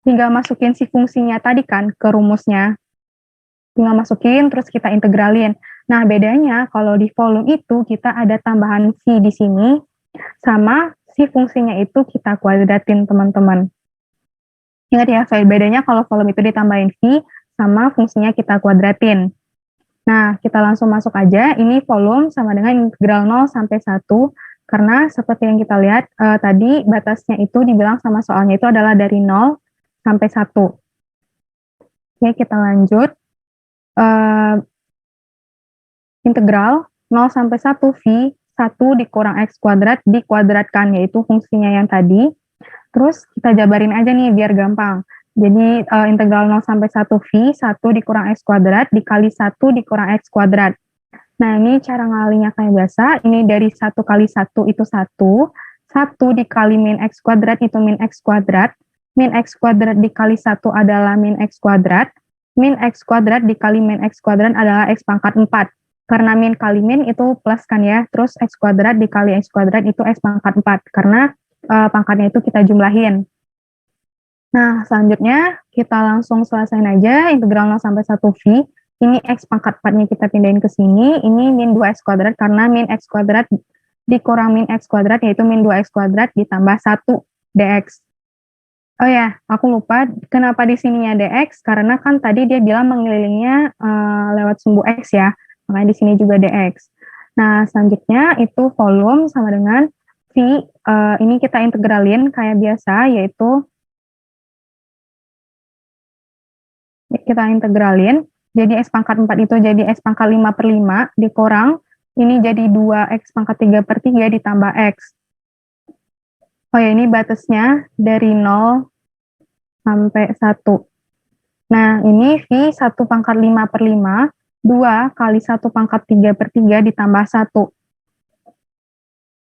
tinggal masukin si fungsinya tadi kan ke rumusnya. Tinggal masukin, terus kita integralin. Nah, bedanya kalau di volume itu kita ada tambahan V di sini, sama si fungsinya itu kita kuadratin, teman-teman. Ingat ya, bedanya kalau volume itu ditambahin V, sama fungsinya kita kuadratin. Nah, kita langsung masuk aja. Ini volume sama dengan integral 0 sampai 1, karena seperti yang kita lihat tadi, batasnya itu dibilang sama soalnya itu adalah dari 0 sampai 1. Oke, kita lanjut. Integral 0 sampai 1 V, 1 dikurang X kuadrat dikuadratkan, yaitu fungsinya yang tadi. Terus kita jabarin aja nih biar gampang. Jadi integral 0 sampai 1 V, 1 dikurang X kuadrat dikali 1 dikurang X kuadrat. Nah, ini cara ngalinya kayak biasa. Ini dari 1 kali 1 itu 1. 1 dikali min X kuadrat itu min X kuadrat. Min X kuadrat dikali 1 adalah min X kuadrat. Min X kuadrat dikali min X kuadrat adalah X pangkat 4. Karena min kali min itu plus kan ya. Terus X kuadrat dikali X kuadrat itu X pangkat 4. Karena pangkatnya itu kita jumlahin. Nah, selanjutnya kita langsung selesain aja integral 0 sampai 1 V. Ini X pangkat 4-nya kita pindahin ke sini. Ini min 2X kuadrat karena min X kuadrat dikurang min X kuadrat yaitu min 2X kuadrat ditambah 1 dx. Oh ya, aku lupa kenapa di sininya dx, karena kan tadi dia bilang mengelilingnya lewat sumbu X ya. Makanya di sini juga dx. Nah, selanjutnya itu volume sama dengan V, ini kita integralin kayak biasa, yaitu kita integralin, jadi X pangkat 4 itu jadi X pangkat 5/5 dikurang ini jadi 2x pangkat 3 per 3 ditambah x. Oh ya, ini batasnya dari 0 sampai 1. Nah, ini V 1 pangkat 5 per 5, 2 kali 1 pangkat 3 per 3 ditambah 1.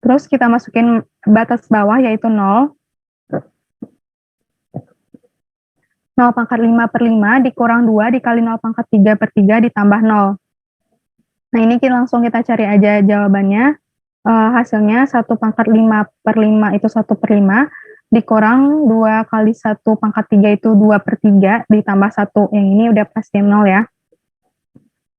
Terus kita masukin batas bawah yaitu 0. 0 pangkat 5 per 5 dikurang 2 dikali 0 pangkat 3 per 3 ditambah 0. Nah, ini langsung kita cari aja jawabannya. Hasilnya 1 pangkat 5 per 5 itu 1 per 5, dikurang 2 kali 1 pangkat 3 itu 2 per 3, ditambah 1. Yang ini udah pasti 0 ya.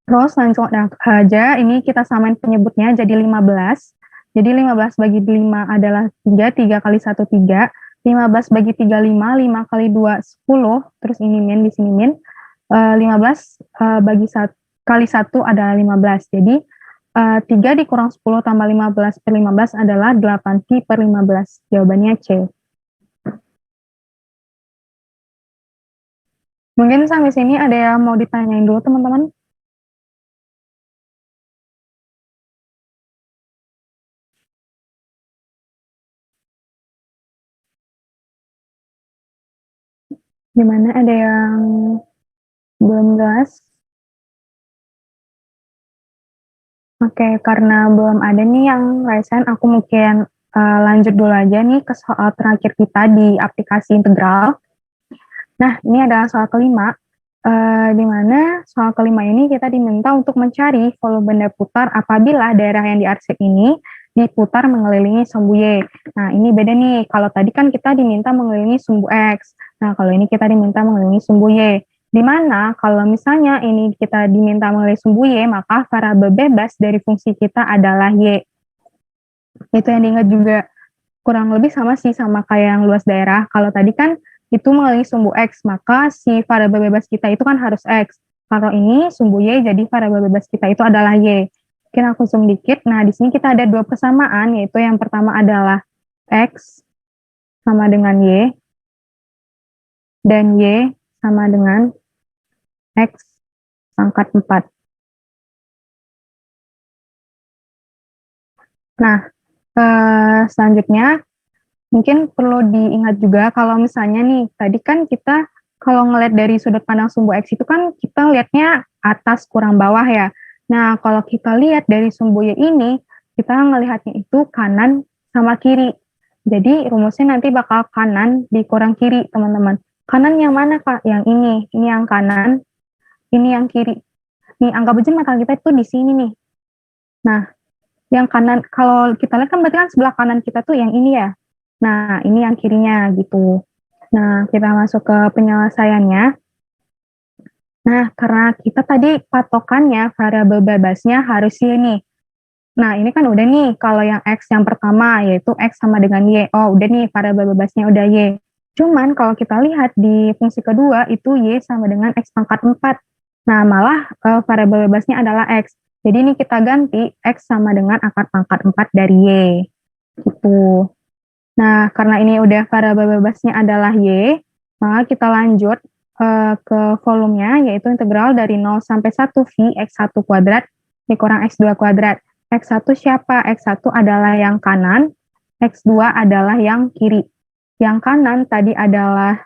Terus langsung aja, ini kita samain penyebutnya jadi 15. Jadi 15 bagi 5 adalah 3, 3 kali 1 3, 15 bagi 3 5, 5 kali 2 10, terus ini min, di sini min. 15 bagi 1 kali 1 adalah 15. Jadi 3 dikurang 10 tambah 15 per 15 adalah 8pi per 15. Jawabannya C. Mungkin sampai sini ada yang mau ditanyain dulu teman-teman? Gimana, ada yang belum jelas? Oke, karena belum ada nih yang resen, aku mungkin lanjut dulu aja nih ke soal terakhir kita di aplikasi integral. Nah, ini adalah soal kelima, di mana soal kelima ini kita diminta untuk mencari volume benda putar apabila daerah yang diarsip ini diputar mengelilingi sumbu Y. Nah, ini beda nih, kalau tadi kan kita diminta mengelilingi sumbu X. Nah, kalau ini kita diminta mengelilingi sumbu Y. Di mana kalau misalnya ini kita diminta mengelilingi sumbu Y, maka variabel bebas dari fungsi kita adalah Y. Itu yang diingat juga, kurang lebih sama sih sama kayak yang luas daerah. Kalau tadi kan itu mengelilingi sumbu X, maka si variabel bebas kita itu kan harus X. Kalau ini sumbu Y, jadi variabel bebas kita itu adalah Y. Mungkin aku zoom dikit. Nah, di sini kita ada dua persamaan, yaitu yang pertama adalah X sama dengan Y, dan Y sama dengan X pangkat 4. Nah, selanjutnya mungkin perlu diingat juga kalau misalnya nih, tadi kan kita kalau ngeliat dari sudut pandang sumbu X itu kan kita lihatnya atas kurang bawah ya. Nah, kalau kita lihat dari sumbu Y ini, kita ngelihatnya itu kanan sama kiri. Jadi rumusnya nanti bakal kanan dikurang kiri, teman-teman. Kanan yang mana, Kak? Yang ini yang kanan, ini yang kiri. Nih, anggap aja mata kita itu di sini nih. Nah, yang kanan, kalau kita lihat kan berarti kan sebelah kanan kita tuh yang ini ya. Nah, ini yang kirinya gitu. Nah, kita masuk ke penyelesaiannya. Nah, karena kita tadi patokannya variabel bebasnya harus Y nih. Nah, ini kan udah nih, kalau yang X yang pertama, yaitu X sama dengan Y. Oh, udah nih, variabel bebasnya udah Y. Cuman kalau kita lihat di fungsi kedua, itu Y sama dengan X pangkat 4. Nah, malah variabel bebasnya adalah X. Jadi ini kita ganti X sama dengan akar pangkat 4 dari Y. Gitu. Nah, karena ini udah variabel bebasnya adalah Y, maka kita lanjut ke volumenya, yaitu integral dari 0 sampai 1 V X1 kuadrat dikurang X2 kuadrat. X1 siapa? X1 adalah yang kanan, X2 adalah yang kiri. Yang kanan tadi adalah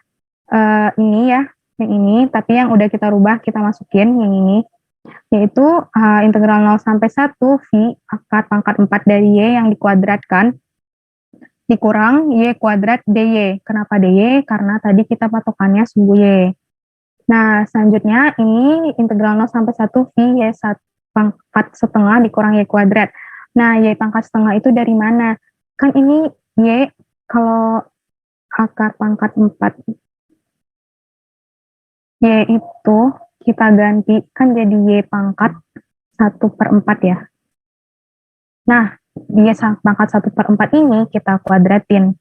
ini ya, yang ini, tapi yang udah kita rubah, kita masukin yang ini, yaitu integral 0 sampai 1 V akar pangkat 4 dari Y yang dikuadratkan, dikurang Y kuadrat DY. Kenapa DY? Karena tadi kita patokannya sumbu Y. Nah, selanjutnya ini integral 0 sampai 1 V Y pangkat setengah dikurang Y kuadrat. Nah, Y pangkat setengah itu dari mana? Kan ini Y, kalau akar pangkat 4, Y itu kita ganti, kan jadi Y pangkat 1/4 ya. Nah, Y pangkat 1/4 ini kita kuadratin.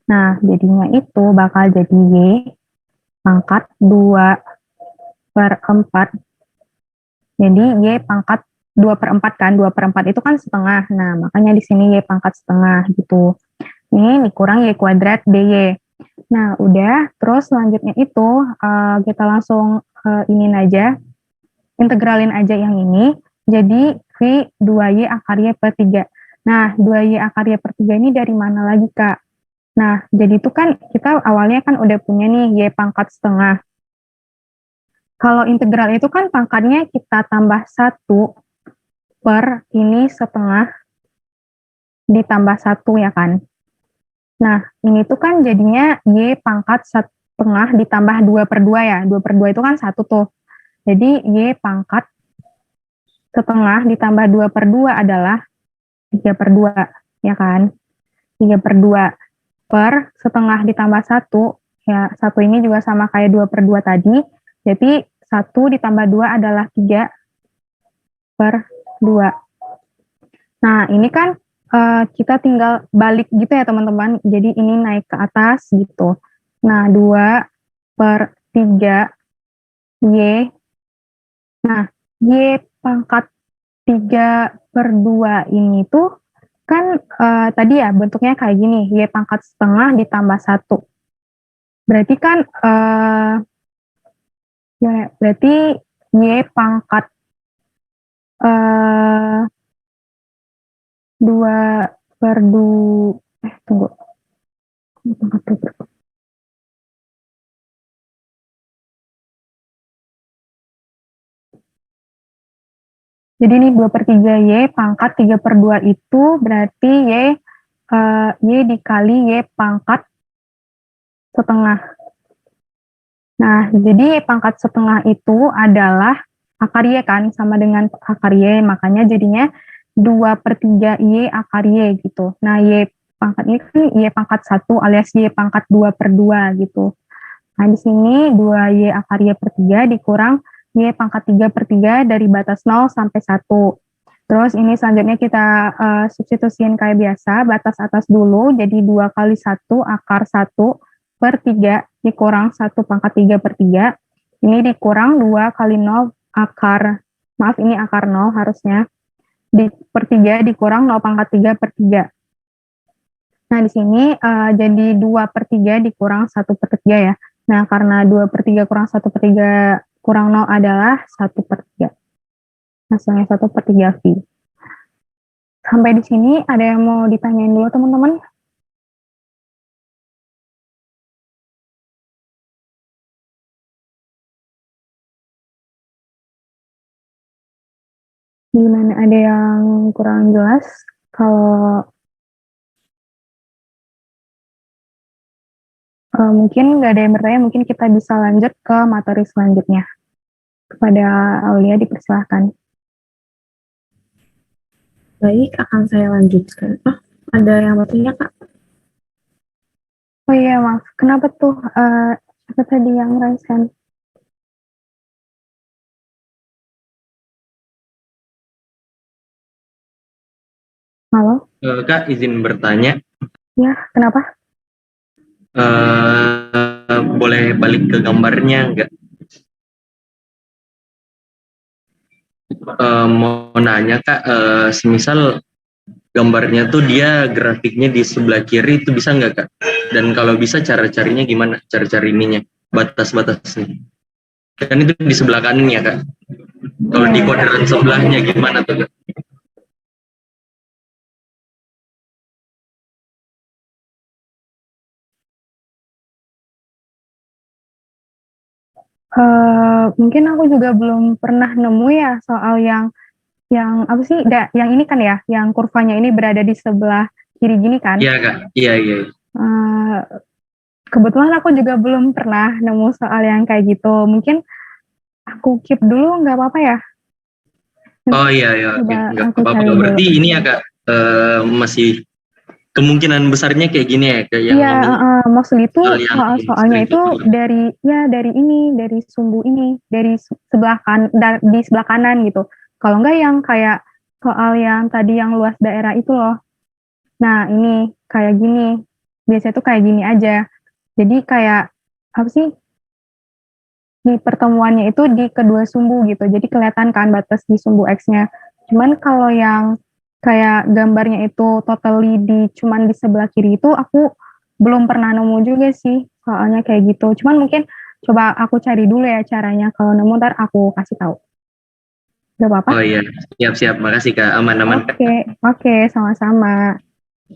Nah, jadinya itu bakal jadi Y pangkat 2/4. Jadi Y pangkat 2/4 kan, 2/4 itu kan setengah. Nah, makanya di sini Y pangkat setengah gitu. Ini dikurang Y kuadrat DY. Nah, udah. Terus selanjutnya itu kita langsung ini aja, integralin aja yang ini. jadi V 2Y akar Y per 3. Nah, 2Y akar Y per 3 ini dari mana lagi, Kak? Nah, jadi itu kan kita awalnya kan udah punya nih Y pangkat setengah. Kalau integral itu kan pangkatnya kita tambah 1 per ini setengah ditambah 1 ya kan. Nah, ini tuh kan jadinya Y pangkat setengah ditambah 2 per 2 ya. 2 per 2 itu kan 1 tuh. Jadi Y pangkat setengah ditambah 2 per 2 adalah 3 per 2 ya kan. 3 per 2 per setengah ditambah 1, ya 1 ini juga sama kayak 2 per 2 tadi. Jadi 1 ditambah 2 adalah 3 per 2. Nah, ini kan kita tinggal balik gitu ya teman-teman. Jadi ini naik ke atas gitu. Nah, 2 per 3 Y. Nah, Y pangkat 3 per 2 ini tuh kan tadi ya bentuknya kayak gini. Y pangkat setengah ditambah 1. Berarti kan ya, berarti Y pangkat 2 per 2, tunggu. Jadi ini 2 per 3 Y pangkat 3 per 2 itu berarti Y dikali Y pangkat setengah. Nah, jadi Y pangkat setengah itu adalah akar Y kan, sama dengan akar Y, makanya jadinya 2 per 3 Y akar Y gitu. Nah, Y pangkat ini kan Y pangkat 1 alias Y pangkat 2 per 2 gitu. Nah, di sini 2Y akar Y per 3 dikurang Y pangkat 3 per 3 dari batas 0 sampai 1. Terus ini selanjutnya kita substitusiin kayak biasa, batas atas dulu, jadi 2 kali 1 akar 1 per 3 dikurang 1 pangkat 3 per 3. Ini dikurang 2 kali 0 akar, maaf ini akar 0 harusnya, per 3 dikurang 0 pangkat 3 per 3. Nah, di sini jadi 2 per 3 dikurang 1 per 3 ya. Nah, karena 2 per 3 kurang 1 per 3 kurang 0 adalah 1 per 3. Hasilnya 1 per 3 V. Sampai di sini ada yang mau ditanyain dulu teman-teman? Gimana, ada yang kurang jelas? Kalau mungkin nggak ada yang bertanya, mungkin kita bisa lanjut ke materi selanjutnya. Kepada Aulia dipersilahkan. Baik, akan saya lanjutkan. Ada yang bertanya, Kak? Oh iya, maaf. Kenapa tuh? Apa tadi yang raise hand? Halo? Kak, izin bertanya. Ya, kenapa? Boleh balik ke gambarnya nggak? Mau nanya Kak, semisal gambarnya tuh dia grafiknya di sebelah kiri itu bisa nggak Kak? Dan kalau bisa cara carinya gimana? Cara cari ininya, batas-batasnya. Kan itu di sebelah kanan ya Kak. Kalau di kuadran sebelahnya gimana tuh Kak? Mungkin aku juga belum pernah nemu ya soal yang apa sih, yang ini kan ya, yang kurvanya ini berada di sebelah kiri gini kan? Iya Kak, iya. Kebetulan aku juga belum pernah nemu soal yang kayak gitu. Mungkin aku keep dulu, nggak apa-apa ya? Oh iya, oke. Nggak apa-apa. Berarti ini ya Kak, masih kemungkinan besarnya kayak gini ya Kak? Iya, maksud itu soalnya itu dari sumbu ini, dari di sebelah kanan gitu. Kalau enggak yang kayak soal yang tadi yang luas daerah itu loh. Nah, ini kayak gini. Biasanya tuh kayak gini aja. Jadi kayak apa sih? Di pertemuannya itu di kedua sumbu gitu. Jadi kelihatan kan batas di sumbu X-nya. Cuman kalau yang kayak gambarnya itu totally cuman di sebelah kiri itu aku belum pernah nemu juga sih. Soalnya kayak gitu. Cuman mungkin coba aku cari dulu ya caranya. Kalau nemu ntar aku kasih tahu. Gak apa-apa? Oh iya, siap-siap. Makasih Kak, aman-aman Kak. Oke, sama-sama.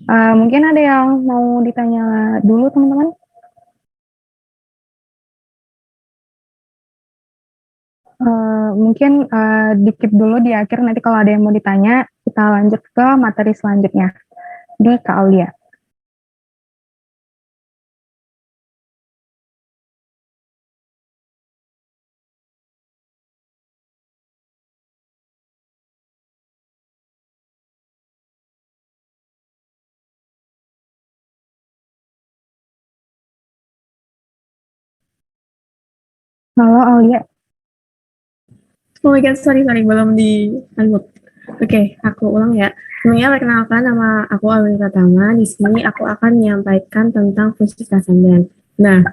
Mungkin ada yang mau ditanya dulu teman-teman? Mungkin dikit dulu di akhir, nanti kalau ada yang mau ditanya, kita lanjut ke materi selanjutnya di Kak Aulia. Halo Aulia. Oh my god, sorry, belum di unmute. Oke, aku ulang ya. Semuanya perkenalkan, nama aku Alwin Pratama. Di sini aku akan menyampaikan tentang fungsi transenden. Nah,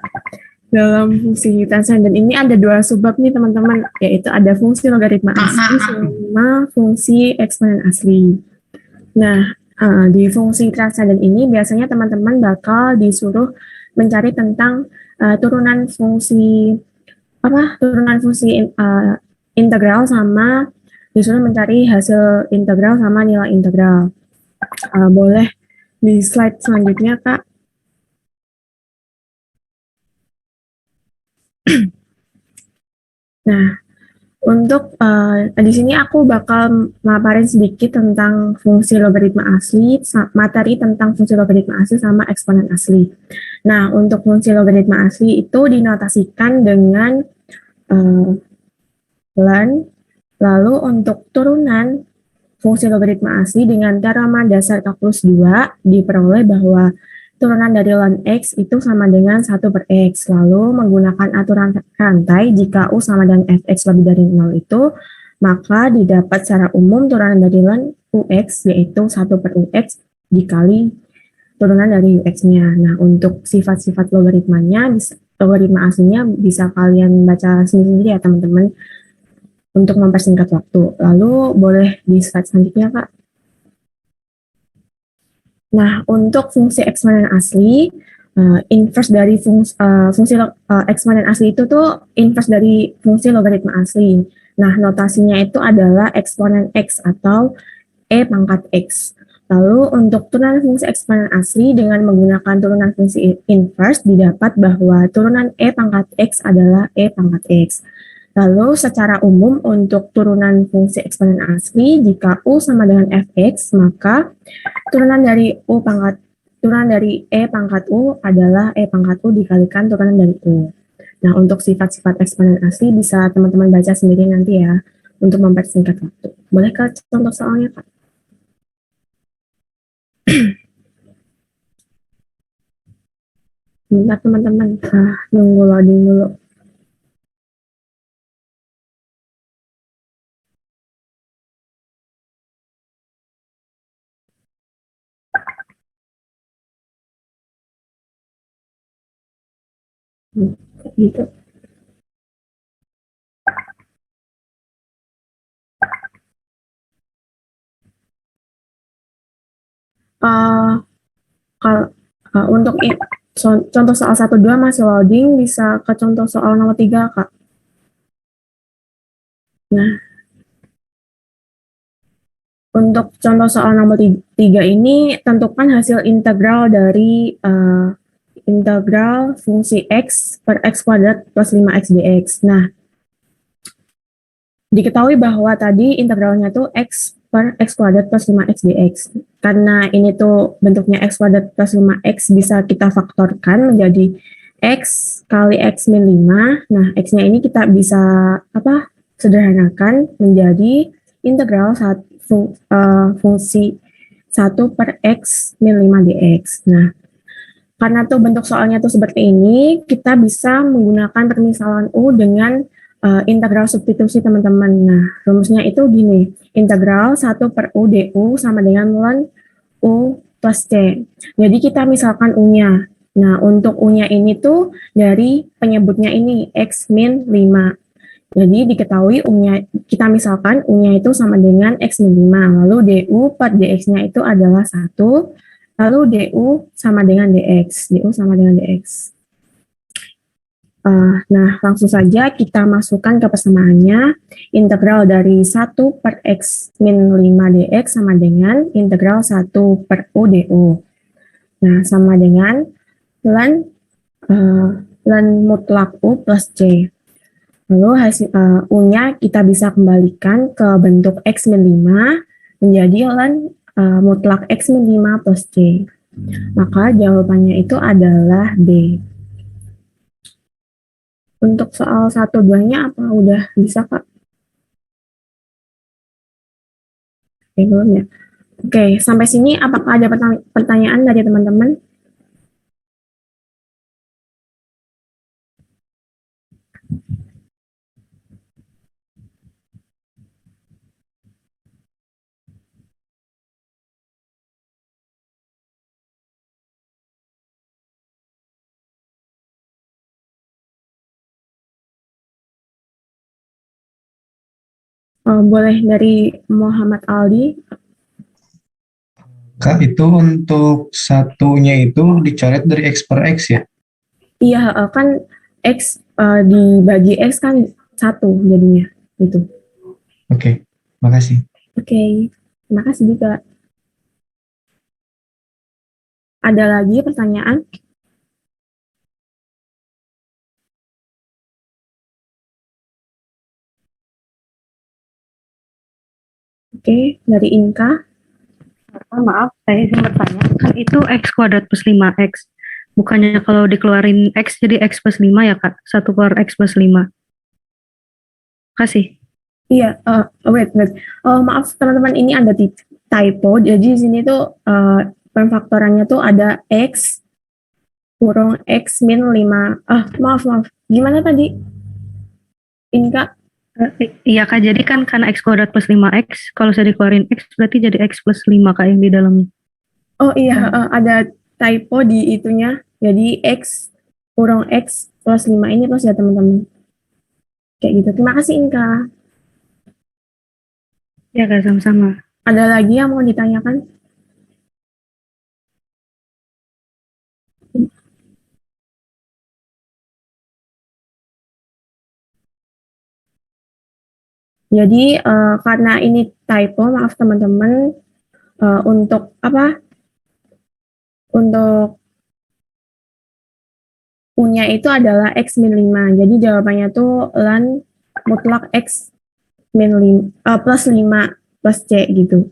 dalam fungsi transenden ini ada 2 subbab nih teman-teman, yaitu ada fungsi logaritma asli sama fungsi eksponen asli. Nah, di fungsi transenden ini biasanya teman-teman bakal disuruh mencari tentang turunan fungsi integral sama disuruh mencari hasil integral sama nilai integral. Boleh di slide selanjutnya, Kak. Nah, untuk di sini aku bakal maparin sedikit tentang fungsi logaritma asli, materi tentang fungsi logaritma asli sama eksponen asli. Nah, untuk fungsi logaritma asli itu dinotasikan dengan ln. Lalu untuk turunan fungsi logaritma asli dengan teorema dasar kalkulus 2 diperoleh bahwa turunan dari ln x itu sama dengan 1 per x. Lalu menggunakan aturan rantai jika u sama dengan fx lebih dari 0 itu, maka didapat secara umum turunan dari ln ux yaitu 1 per ux dikali turunan dari ux-nya. Nah, untuk sifat-sifat logaritmanya, logaritma aslinya bisa kalian baca sendiri ya teman-teman, untuk mempersingkat waktu. Lalu boleh di slide selanjutnya, Kak. Nah, untuk fungsi eksponen asli, inverse dari fungsi eksponen asli itu tuh inverse dari fungsi logaritma asli. Nah, notasinya itu adalah eksponen x atau e pangkat x. Lalu untuk turunan fungsi eksponen asli dengan menggunakan turunan fungsi inverse didapat bahwa turunan e pangkat x adalah e pangkat x. Lalu secara umum untuk turunan fungsi eksponen asli, jika U sama dengan fx, maka turunan dari E pangkat U adalah E pangkat U dikalikan turunan dari U. Nah, untuk sifat-sifat eksponen asli bisa teman-teman baca sendiri nanti ya, untuk mempersingkat waktu. Boleh ke contoh soalnya, Kak? Bentar teman-teman, nunggu loading dulu. Gitu. Untuk contoh soal 1-2 masih loading, bisa ke contoh soal nomor 3, Kak. Nah, untuk contoh soal nomor 3 ini, tentukan hasil integral dari integral fungsi x per x kuadrat plus 5x dx. Nah, diketahui bahwa tadi integralnya tuh x per x kuadrat plus 5x dx. Karena ini tuh bentuknya x kuadrat plus 5x bisa kita faktorkan menjadi x kali x min 5. Nah, x-nya ini kita bisa sederhanakan menjadi integral fungsi 1 per x min 5 dx. Nah, karena tuh bentuk soalnya tuh seperti ini, kita bisa menggunakan permisalan U dengan integral substitusi teman-teman. Nah, rumusnya itu gini, integral 1 per U du sama dengan ln U plus C. Jadi kita misalkan U-nya. Nah, untuk U-nya ini tuh dari penyebutnya ini, X min 5. Jadi diketahui U-nya, kita misalkan U-nya itu sama dengan X min 5. Lalu du per dx-nya itu adalah 1. Lalu du sama dengan dx. Du sama dengan dx. Nah, langsung saja kita masukkan ke persamaannya. Integral dari 1 per X min 5 dx sama dengan integral 1 per U du. Nah, sama dengan ln mutlak U plus C. Lalu hasil U-nya kita bisa kembalikan ke bentuk X min 5 menjadi ln mutlak X min 5 plus C. Maka jawabannya itu adalah B. Untuk soal 1-2-nya apa udah bisa, Kak? Oke, belum ya? Oke, sampai sini apakah ada pertanyaan dari teman-teman? Boleh dari Muhammad Aldi. Kak, itu untuk satunya itu dicoret dari X per X ya? Iya, kan X dibagi X kan 1 jadinya. Gitu. Oke, makasih. Oke, terima kasih juga. Ada lagi pertanyaan? Oke, dari Inka. Maaf, saya izin bertanya, kan itu X kuadrat plus 5X. Bukannya kalau dikeluarin X jadi X plus 5 ya Kak? 1 per X plus 5. Kasih. Iya, wait. Maaf teman-teman, ini ada typo. Jadi di sini tuh pemfaktorannya tuh ada X kurang X min 5. Maaf. Gimana tadi? Inka? Iya Kak, jadi kan karena X kuadrat plus 5X, kalau saya dikeluarin X berarti jadi X plus 5 Kak yang di dalamnya. Oh iya, ada typo di itunya. Jadi X kurang X plus 5 ini plus ya teman-teman. Kayak gitu. Terima kasih Inka. Ya Kak, sama-sama. Ada lagi yang mau ditanyakan? Jadi karena ini typo, maaf teman-teman, untuk apa? Untuk U-nya itu adalah X min 5. Jadi jawabannya tuh ln mutlak X min 5, plus 5 plus C gitu.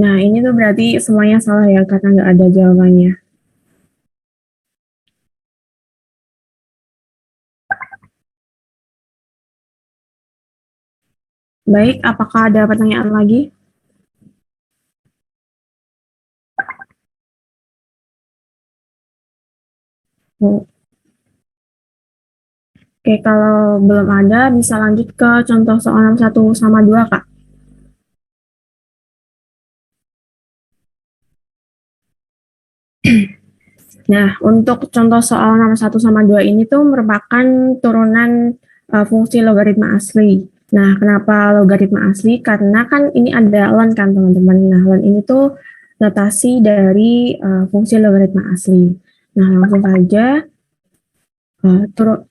Nah, ini tuh berarti semuanya salah ya, karena nggak ada jawabannya. Baik, apakah ada pertanyaan lagi? Oke, kalau belum ada, bisa lanjut ke contoh soal 61 sama 2, Kak. Nah, untuk contoh soal 61 sama 2 ini tuh merupakan turunan fungsi logaritma asli. Nah, kenapa logaritma asli? Karena kan ini ada ln kan, teman-teman. Nah, ln ini tuh notasi dari fungsi logaritma asli. Nah, langsung saja.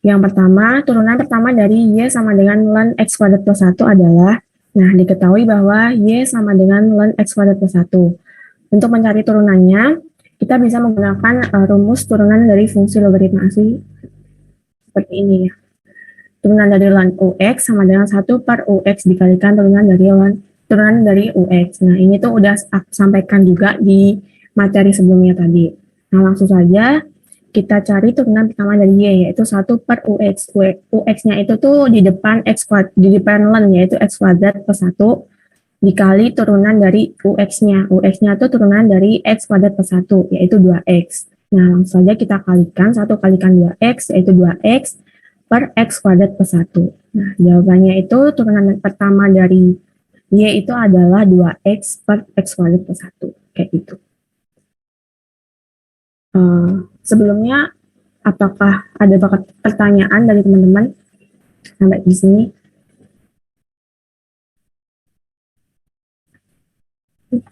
Yang pertama, turunan pertama dari Y sama dengan ln X kuadrat plus 1 adalah, nah diketahui bahwa Y sama dengan ln X kuadrat plus 1. Untuk mencari turunannya, kita bisa menggunakan rumus turunan dari fungsi logaritma asli seperti ini ya. Turunan dari ln UX sama dengan 1 per UX dikalikan turunan dari UX. Nah, ini tuh udah aku sampaikan juga di materi sebelumnya tadi. Nah, langsung saja kita cari turunan pertama dari Y, yaitu 1 per UX. UX-nya itu tuh di depan ln, yaitu X kuadrat plus 1, dikali turunan dari UX-nya. UX-nya itu turunan dari X kuadrat plus 1, yaitu 2X. Nah, langsung saja kita kalikan, 1 kalikan 2X, yaitu 2X per X kuadrat plus 1. Nah, jawabannya itu turunan pertama dari Y itu adalah 2X per X kuadrat plus 1. Kayak gitu. Sebelumnya, apakah ada pertanyaan dari teman-teman sampai di sini?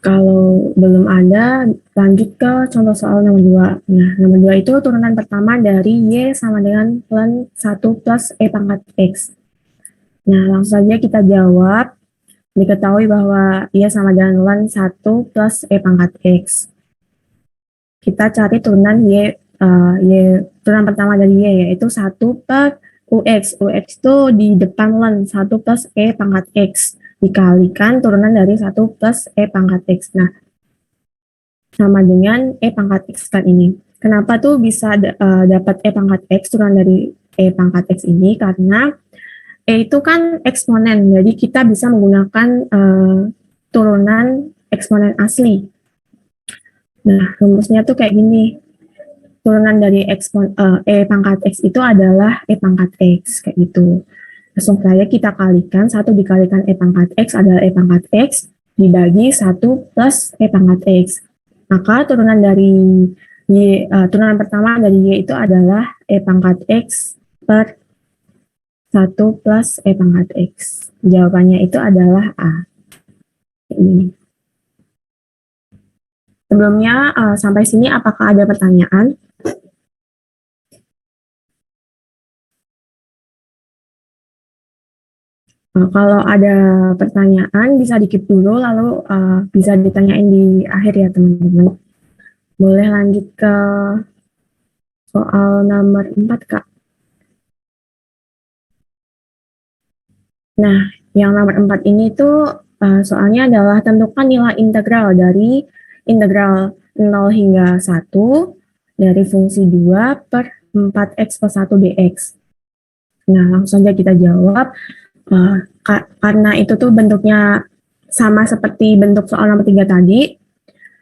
Kalau belum ada, lanjut ke contoh soal nomor 2. Nah, nomor 2 itu turunan pertama dari Y sama dengan ln 1 plus E pangkat X. Nah, langsung saja kita jawab. Diketahui bahwa Y sama dengan ln 1 plus E pangkat X. Kita cari turunan turunan pertama dari Y, yaitu 1 per UX. UX itu di depan ln 1 plus E pangkat X. Dikalikan turunan dari 1 plus E pangkat X. Nah, sama dengan E pangkat X kan ini. Kenapa tuh bisa dapat E pangkat X turunan dari E pangkat X ini? Karena E itu kan eksponen, jadi kita bisa menggunakan turunan eksponen asli. Nah, rumusnya tuh kayak gini. Turunan dari E pangkat X itu adalah E pangkat X, kayak gitu. Langsung saja kita kalikan, 1 dikalikan E pangkat X adalah E pangkat X, dibagi 1 plus E pangkat X. Maka turunan dari turunan pertama dari Y itu adalah E pangkat X per 1 plus E pangkat X. Jawabannya itu adalah A. Ini. Sebelumnya, sampai sini apakah ada pertanyaan? Kalau ada pertanyaan bisa di-keep dulu, lalu bisa ditanyain di akhir ya teman-teman. Boleh lanjut ke soal nomor 4, Kak. Nah, yang nomor 4 ini tuh soalnya adalah tentukan nilai integral dari integral 0 hingga 1 dari fungsi 2 per 4x plus 1 dx. Nah, langsung aja kita jawab. Karena itu tuh bentuknya sama seperti bentuk soal nomor 3 tadi,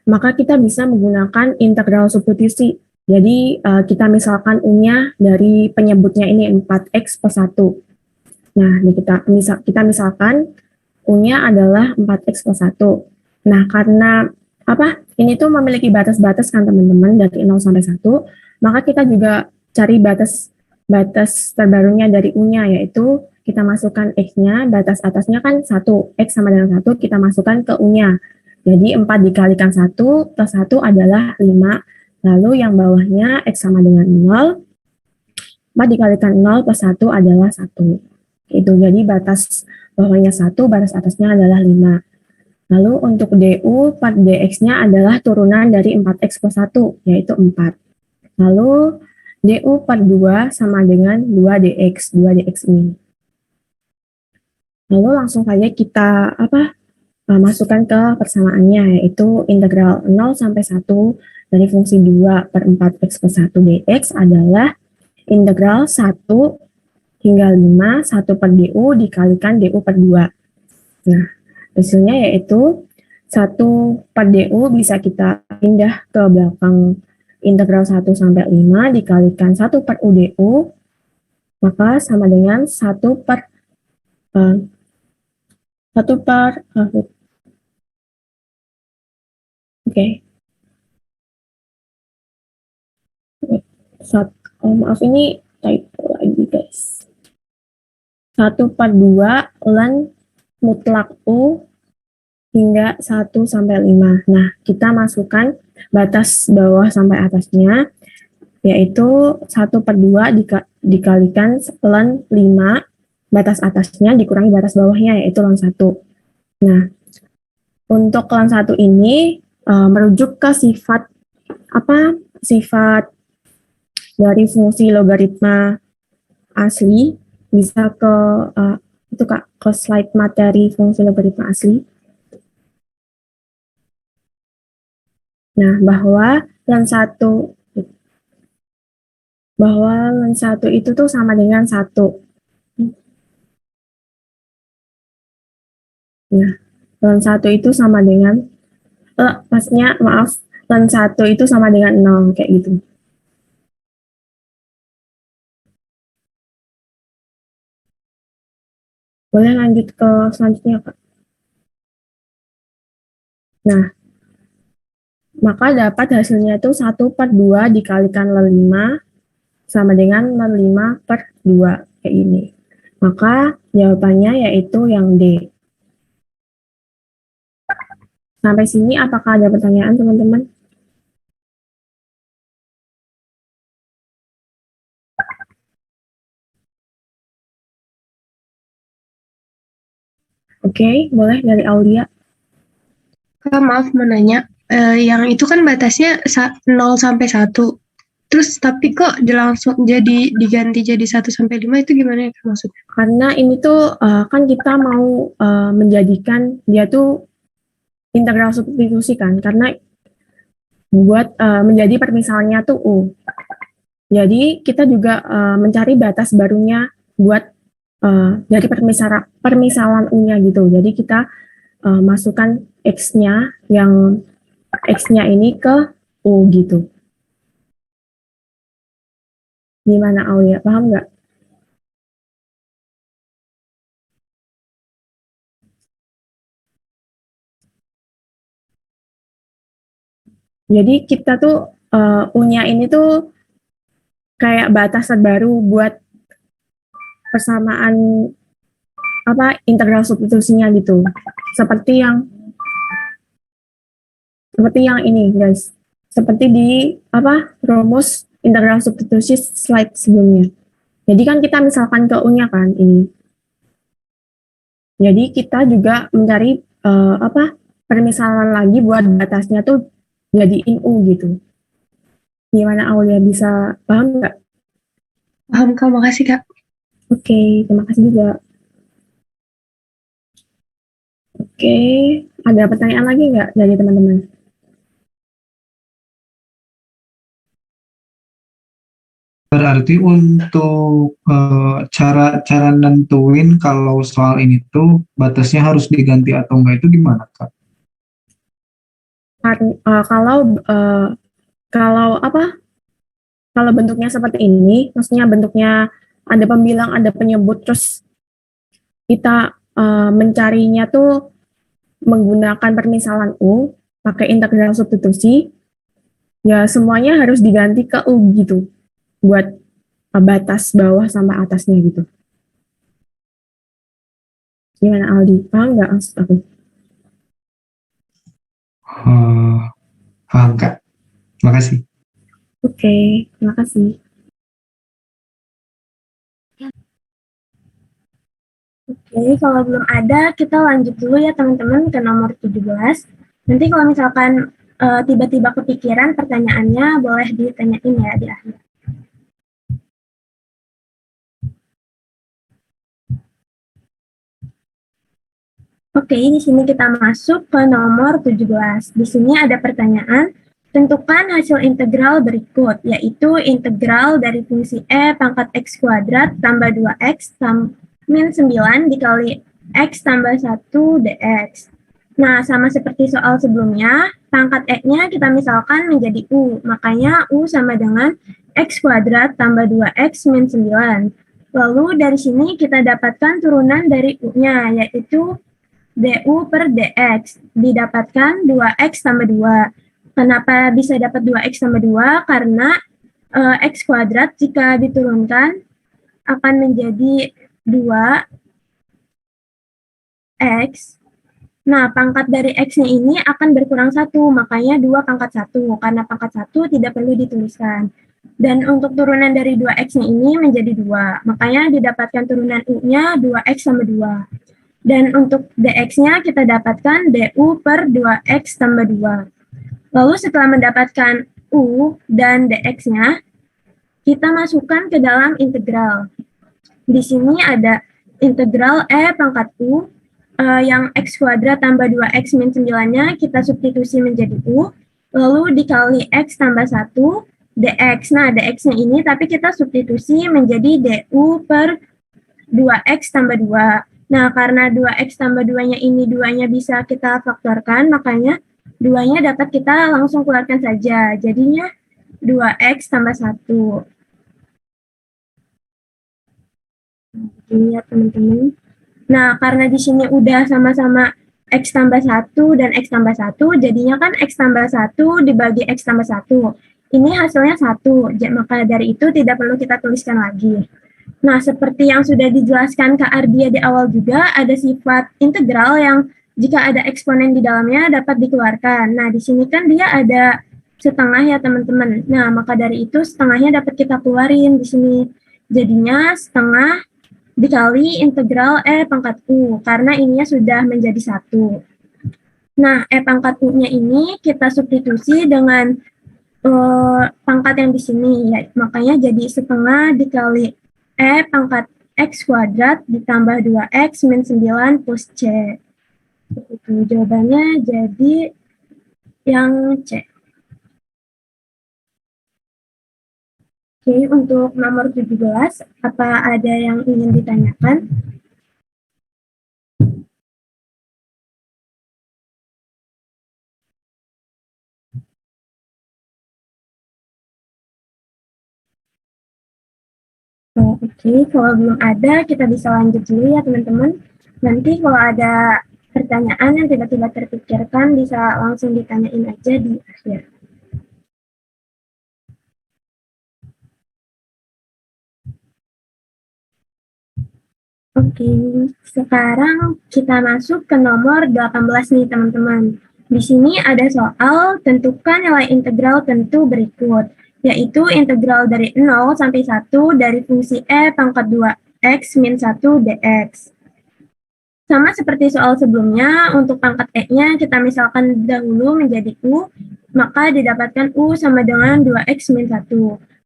maka kita bisa menggunakan integral substitusi. Jadi kita misalkan U-nya dari penyebutnya ini 4x plus 1. Nah, kita misalkan U-nya adalah 4x plus 1. Nah, karena ini tuh memiliki batas-batas kan teman-teman dari 0 sampai 1, maka kita juga cari batas terbarunya dari U-nya, yaitu kita masukkan X-nya, batas atasnya kan 1, X sama dengan 1, kita masukkan ke U-nya. Jadi 4 dikalikan 1 plus 1 adalah 5, lalu yang bawahnya X sama dengan 0, 4 dikalikan 0 plus 1 adalah 1. Itu jadi batas bawahnya 1, batas atasnya adalah 5. Lalu untuk DU per DX-nya adalah turunan dari 4X plus 1, yaitu 4. Lalu DU per 2 sama dengan 2DX, 2DX ini. Lalu langsung saja kita masukkan ke persamaannya, yaitu integral 0 sampai 1 dari fungsi 2 per 4x plus 1 dx adalah integral 1 hingga 5, 1 per du dikalikan du per 2. Nah, hasilnya yaitu 1 per du bisa kita pindah ke belakang integral 1 sampai 5 dikalikan 1 per udu, maka sama dengan 1 per maaf ini typo lagi guys. 1 per 2 ln mutlak U hingga 1 sampai 5. Nah, kita masukkan batas bawah sampai atasnya, yaitu 1 per 2 dikalikan ln 5, batas atasnya dikurangi batas bawahnya, yaitu ln 1. Nah, untuk ln 1 ini merujuk ke sifat dari fungsi logaritma asli, bisa ke ke slide materi fungsi logaritma asli. Nah, bahwa ln 1 itu tuh sama dengan 1. Nah, ln 1 itu sama dengan ln 1 itu sama dengan 0 kayak gitu. Boleh lanjut ke selanjutnya, Kak. Nah, maka dapat hasilnya itu 1 per 2 dikalikan ln 5 sama dengan ln 5 per 2, kayak ini. Maka jawabannya yaitu yang D. Sampai sini apakah ada pertanyaan teman-teman? Oke, boleh dari Aulia. Kak, maaf mau nanya, yang itu kan batasnya 0 sampai 1. Terus tapi kok langsung jadi diganti jadi 1 sampai 5 itu gimana ya Kak, maksudnya? Karena ini tuh kan kita mau menjadikan dia tuh integral substitusi kan, karena buat menjadi permisalnya tuh U. Jadi kita juga mencari batas barunya buat dari permisalan U-nya gitu. Jadi kita masukkan X-nya yang X-nya ini ke U gitu. Gimana Aulia, paham nggak? Jadi kita tuh U-nya ini tuh kayak batasan baru buat persamaan integral substitusinya gitu. Seperti yang ini guys. Seperti di rumus integral substitusi slide sebelumnya. Jadi kan kita misalkan ke U-nya kan ini. Jadi kita juga mencari permisalan lagi buat batasnya tuh jadiin U gitu. Gimana Aulia, bisa paham nggak? Paham Kak, makasih Kak. Oke, terima kasih juga. Oke, ada pertanyaan lagi nggak dari teman-teman? Berarti untuk cara nentuin kalau soal ini tuh batasnya harus diganti atau enggak itu gimana Kak? Kalau bentuknya seperti ini, maksudnya bentuknya ada pembilang, ada penyebut, terus kita mencarinya tuh menggunakan permisalan U, pakai integral substitusi, ya semuanya harus diganti ke U gitu, buat batas bawah sama atasnya gitu. Gimana Aldi, paham nggak maksud aku? Paham Kak, makasih. Oke, terima kasih. Oke, kalau belum ada, kita lanjut dulu ya teman-teman ke nomor 17. Nanti kalau misalkan tiba-tiba kepikiran pertanyaannya, boleh ditanyain ya di akhir. Oke, di sini kita masuk ke nomor 17. Di sini ada pertanyaan, tentukan hasil integral berikut, yaitu integral dari fungsi e pangkat x kuadrat tambah 2x min 9 dikali x tambah 1 dx. Nah, sama seperti soal sebelumnya, pangkat e-nya kita misalkan menjadi u, makanya u sama dengan x kuadrat tambah 2x min 9. Lalu dari sini kita dapatkan turunan dari u-nya, yaitu du per dx, didapatkan 2x tambah 2. Kenapa bisa dapat 2x tambah 2? Karena x kuadrat jika diturunkan akan menjadi 2x. Nah, pangkat dari x-nya ini akan berkurang 1, makanya 2 pangkat 1. Karena pangkat 1 tidak perlu dituliskan. Dan untuk turunan dari 2x-nya ini menjadi 2. Makanya didapatkan turunan u-nya 2x tambah 2. Dan untuk dx-nya kita dapatkan du per 2x tambah 2. Lalu setelah mendapatkan u dan dx-nya, kita masukkan ke dalam integral. Di sini ada integral e pangkat u, yang x kuadrat tambah 2x min 9-nya kita substitusi menjadi u, lalu dikali x tambah 1 dx. Nah, dx-nya ini tapi kita substitusi menjadi du per 2x tambah 2. Nah, karena 2x tambah 2-nya ini 2-nya bisa kita faktorkan, makanya 2-nya dapat kita langsung keluarkan saja. Jadinya 2x tambah 1. Ini ya teman-teman. Nah, karena di sini udah sama-sama x tambah 1 dan x tambah 1, jadinya kan x tambah 1 dibagi x tambah 1. Ini hasilnya 1, maka dari itu tidak perlu kita tuliskan lagi. Nah, seperti yang sudah dijelaskan Kak Ardia di awal juga, ada sifat integral yang Jika ada eksponen di dalamnya dapat dikeluarkan. Nah, di sini kan dia ada setengah ya teman-teman. Nah, maka dari itu setengahnya dapat kita keluarin di sini. Jadinya setengah dikali integral E pangkat U, karena ininya sudah menjadi 1. Nah, E pangkat U-nya ini kita substitusi dengan pangkat yang di sini, ya, makanya jadi setengah dikali E pangkat X kuadrat ditambah 2X min 9 plus C. Itu jawabannya jadi yang C. Oke, untuk nomor 17, apa ada yang ingin ditanyakan? Oke, kalau belum ada, kita bisa lanjut dulu ya teman-teman. Nanti kalau ada pertanyaan yang tiba-tiba terpikirkan, bisa langsung ditanyain aja di akhir. Oke, sekarang kita masuk ke nomor 18 nih teman-teman. Di sini ada soal tentukan nilai integral tentu berikut, yaitu integral dari 0 sampai 1 dari fungsi E pangkat 2X min 1 dx. Sama seperti soal sebelumnya, untuk pangkat E-nya kita misalkan dahulu menjadi U, maka didapatkan U sama dengan 2X min 1.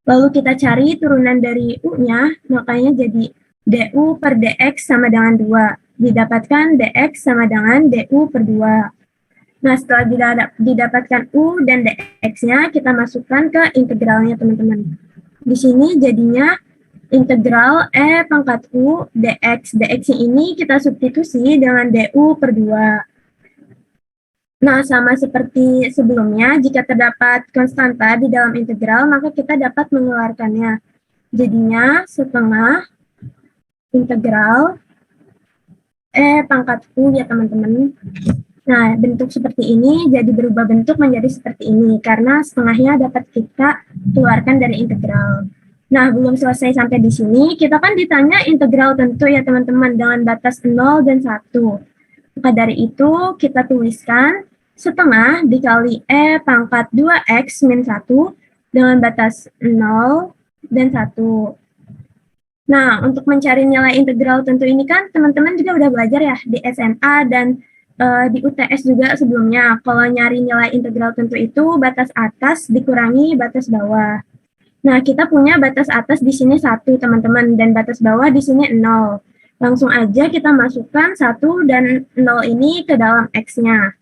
Lalu kita cari turunan dari U-nya, makanya jadi du per dx sama dengan 2. Didapatkan dx sama dengan du per 2. Nah, setelah didapatkan U dan dx-nya, kita masukkan ke integralnya, teman-teman. Di sini jadinya integral E pangkat U dx. Dx ini kita substitusi dengan du per 2. Nah, sama seperti sebelumnya, jika terdapat konstanta di dalam integral, maka kita dapat mengeluarkannya. Jadinya setengah integral E pangkat U ya teman-teman. Nah, bentuk seperti ini jadi berubah bentuk menjadi seperti ini, karena setengahnya dapat kita keluarkan dari integral. Nah, belum selesai sampai di sini, kita kan ditanya integral tentu ya teman-teman, dengan batas 0 dan 1. Maka dari itu, kita tuliskan setengah dikali E pangkat 2X min 1 dengan batas 0 dan 1. Nah, untuk mencari nilai integral tentu ini kan teman-teman juga udah belajar ya di SMA dan di UTS juga sebelumnya. Kalau nyari nilai integral tentu itu batas atas dikurangi batas bawah. Nah, kita punya batas atas di sini 1, teman-teman, dan batas bawah di sini 0. Langsung aja kita masukkan 1 dan 0 ini ke dalam X-nya.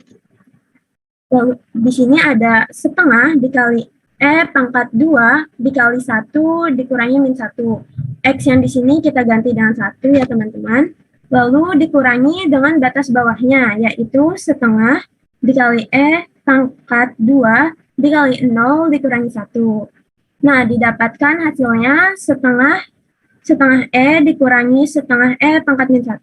Lalu di sini ada setengah dikali E pangkat 2 dikali 1 dikurangi min 1. X yang di sini kita ganti dengan 1 ya teman-teman. Lalu dikurangi dengan batas bawahnya, yaitu setengah dikali E pangkat 2 dikali 0 dikurangi 1. Nah, didapatkan hasilnya setengah E dikurangi setengah E pangkat min 1.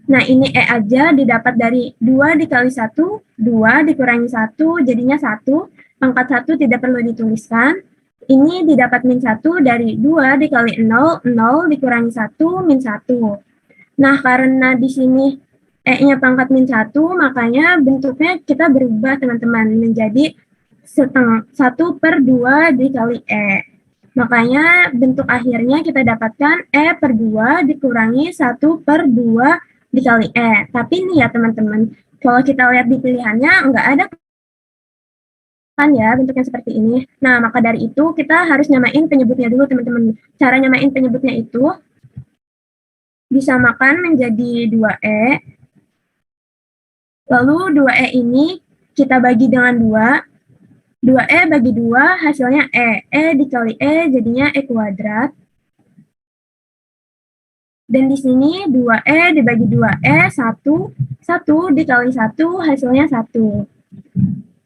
Nah, ini E aja didapat dari 2 dikali 1, 2 dikurangi 1, jadinya 1. Pangkat 1 tidak perlu dituliskan. Ini didapat min 1 dari 2 dikali 0, 0 dikurangi 1, min 1. Nah, karena di sini E-nya pangkat min 1, makanya bentuknya kita berubah, teman-teman, menjadi setengah 1 per 2 dikali E. Makanya bentuk akhirnya kita dapatkan E per 2 dikurangi 1 per 2 dikali E. Tapi ini ya teman-teman, kalau kita lihat di pilihannya nggak ada kan ya bentuknya seperti ini. Nah, maka dari itu kita harus nyamain penyebutnya dulu teman-teman. Cara nyamain penyebutnya itu disamakan menjadi 2E. Lalu 2E ini kita bagi dengan 2. 2E bagi 2 hasilnya E. E dikali E jadinya E kuadrat. Dan di sini 2E dibagi 2E 1. 1 dikali 1 hasilnya 1.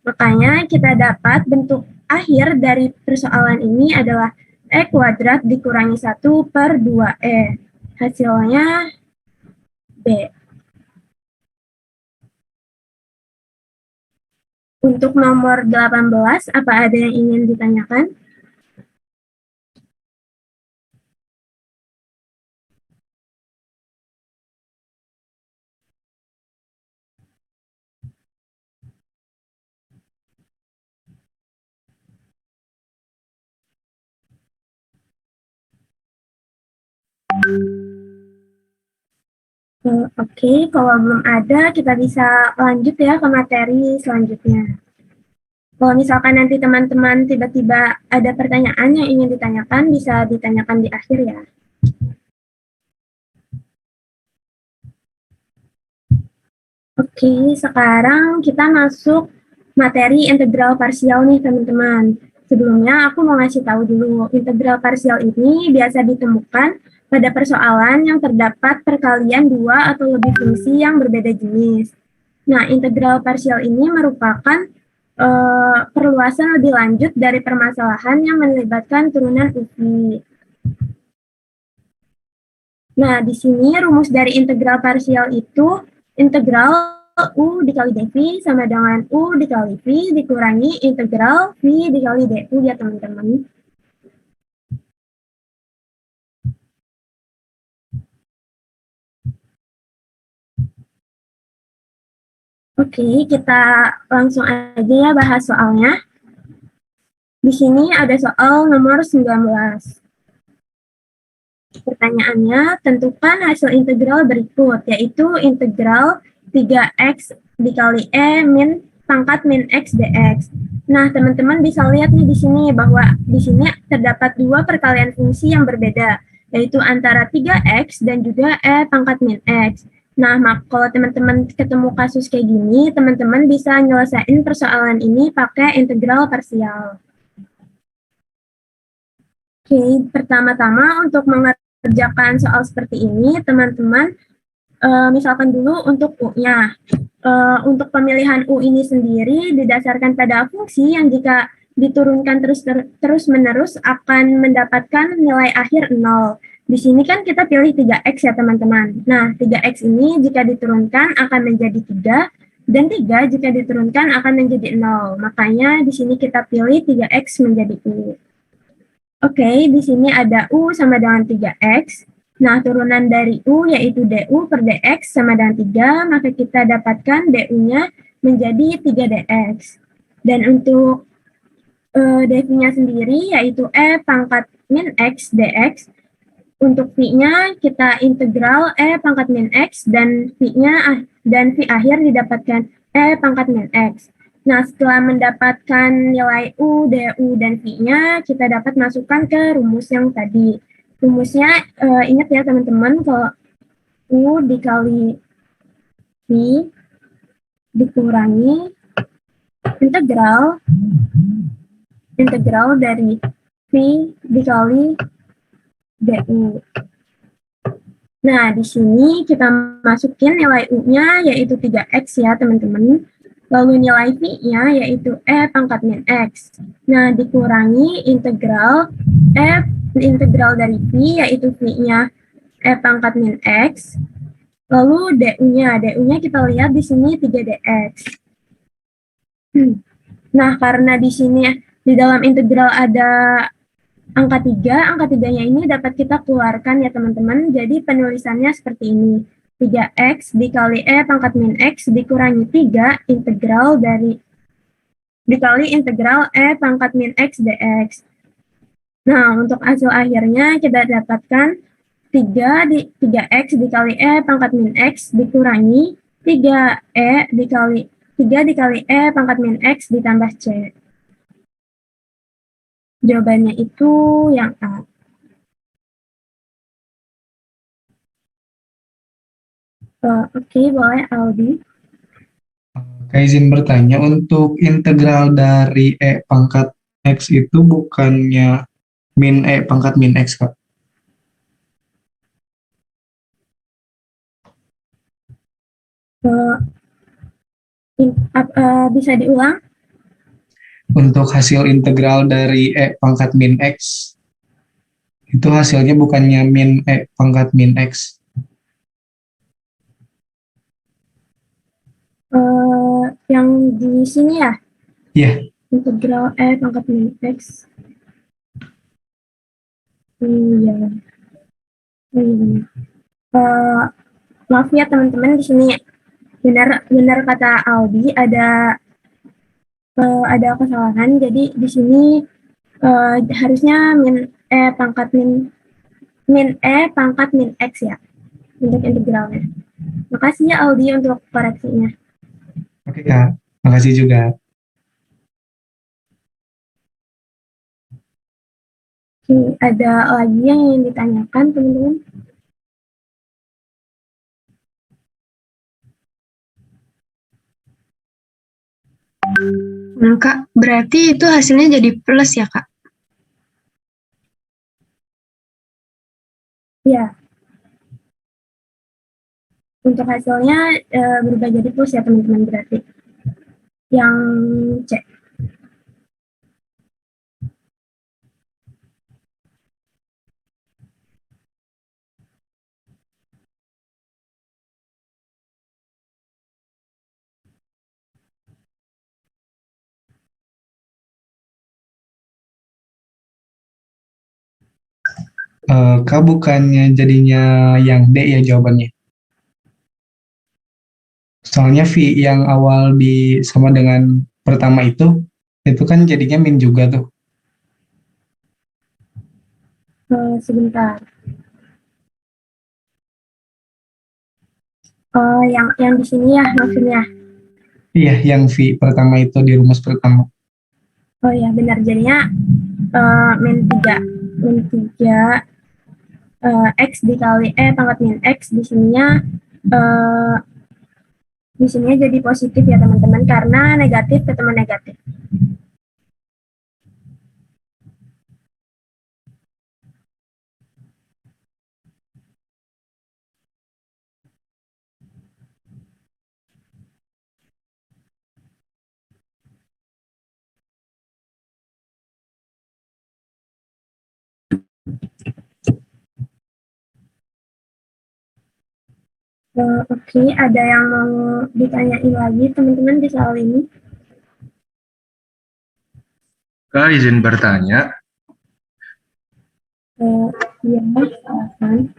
Makanya kita dapat bentuk akhir dari persoalan ini adalah E kuadrat dikurangi 1 per 2E. Hasilnya B. Untuk nomor 18, apa ada yang ingin ditanyakan? Oke, kalau belum ada, kita bisa lanjut ya ke materi selanjutnya. Kalau misalkan nanti teman-teman tiba-tiba ada pertanyaan yang ingin ditanyakan, bisa ditanyakan di akhir ya. Oke, sekarang kita masuk materi integral parsial nih teman-teman. Sebelumnya aku mau ngasih tahu dulu, integral parsial ini biasa ditemukan pada persoalan yang terdapat perkalian dua atau lebih fungsi yang berbeda jenis. Nah, integral parsial ini merupakan perluasan lebih lanjut dari permasalahan yang melibatkan turunan UV. Nah, di sini rumus dari integral parsial itu integral U dikali dV sama dengan U dikali V dikurangi integral V dikali du ya teman-teman. Oke, kita langsung aja ya bahas soalnya. Di sini ada soal nomor 19. Pertanyaannya, tentukan hasil integral berikut, yaitu integral 3x dikali E min pangkat min x dx. Nah, teman-teman bisa lihat nih di sini bahwa di sini terdapat dua perkalian fungsi yang berbeda, yaitu antara 3x dan juga E pangkat min x. Nah, kalau teman-teman ketemu kasus kayak gini, teman-teman bisa nyelesain persoalan ini pakai integral parsial. Oke, pertama-tama untuk mengerjakan soal seperti ini, teman-teman misalkan dulu untuk U-nya. Untuk pemilihan U ini sendiri didasarkan pada fungsi yang jika diturunkan terus-menerus akan mendapatkan nilai akhir 0. Di sini kan kita pilih 3x ya teman-teman. Nah, 3x ini jika diturunkan akan menjadi 3, dan 3 jika diturunkan akan menjadi 0. Makanya di sini kita pilih 3x menjadi U. Oke, di sini ada U sama dengan 3x. Nah, turunan dari U yaitu du per dx sama dengan 3, maka kita dapatkan du-nya menjadi 3dx. Dan untuk dv-nya sendiri yaitu E pangkat min x dx. Untuk V-nya kita integral E pangkat min X dan V-nya dan V akhir didapatkan E pangkat min X. Nah, setelah mendapatkan nilai U, DU, dan V-nya, kita dapat masukkan ke rumus yang tadi. Rumusnya, ingat ya teman-teman, kalau U dikali V dikurangi integral dari V dikali du. Nah, di sini kita masukin nilai U-nya yaitu 3x ya, teman-teman. Lalu nilai V-nya yaitu E pangkat min X. Nah, dikurangi integral dari V yaitu V-nya E pangkat min X. Lalu du-nya kita lihat di sini 3dx. Nah, karena di sini di dalam integral ada angka 3, angka 3-nya ini dapat kita keluarkan ya teman-teman. Jadi penulisannya seperti ini. 3x dikali E pangkat min X dikurangi 3 integral dikali integral E pangkat min X dx. Nah, untuk hasil akhirnya kita dapatkan 3x dikali E pangkat min X dikurangi 3 dikali E pangkat min X ditambah C. Jawabannya itu yang A. Oke, boleh Aldi. Kayak izin bertanya, untuk integral dari E pangkat X itu bukannya min E pangkat min X, Kak? Bisa diulang? Untuk hasil integral dari E pangkat min X, itu hasilnya bukannya min E pangkat min X. Yang di sini ya? Iya. Integral E pangkat min X. Iya. Maaf ya teman-teman, di sini benar kata Aldi ada kesalahan. Jadi di sini harusnya min E pangkat min X ya untuk integralnya. Makasih ya Aldi untuk koreksinya. Oke Kak, makasih juga. Oke, ada lagi yang ingin ditanyakan teman-teman? Kak, berarti itu hasilnya jadi plus ya, Kak? Iya. Untuk hasilnya berubah jadi plus ya teman-teman berarti. Yang C. Kak bukannya jadinya yang D ya jawabannya? Soalnya V yang awal di sama dengan pertama itu kan jadinya min juga tuh. Sebentar. Yang di sini ya maksudnya. Iya, yang V pertama itu di rumus pertama. Oh ya benar jadinya min 3 X dikali pangkat min X di sininya jadi positif ya teman-teman karena negatif ketemu negatif. Oke, ada yang mau ditanyain lagi teman-teman di soal ini? Kak, izin bertanya. Iya, silakan.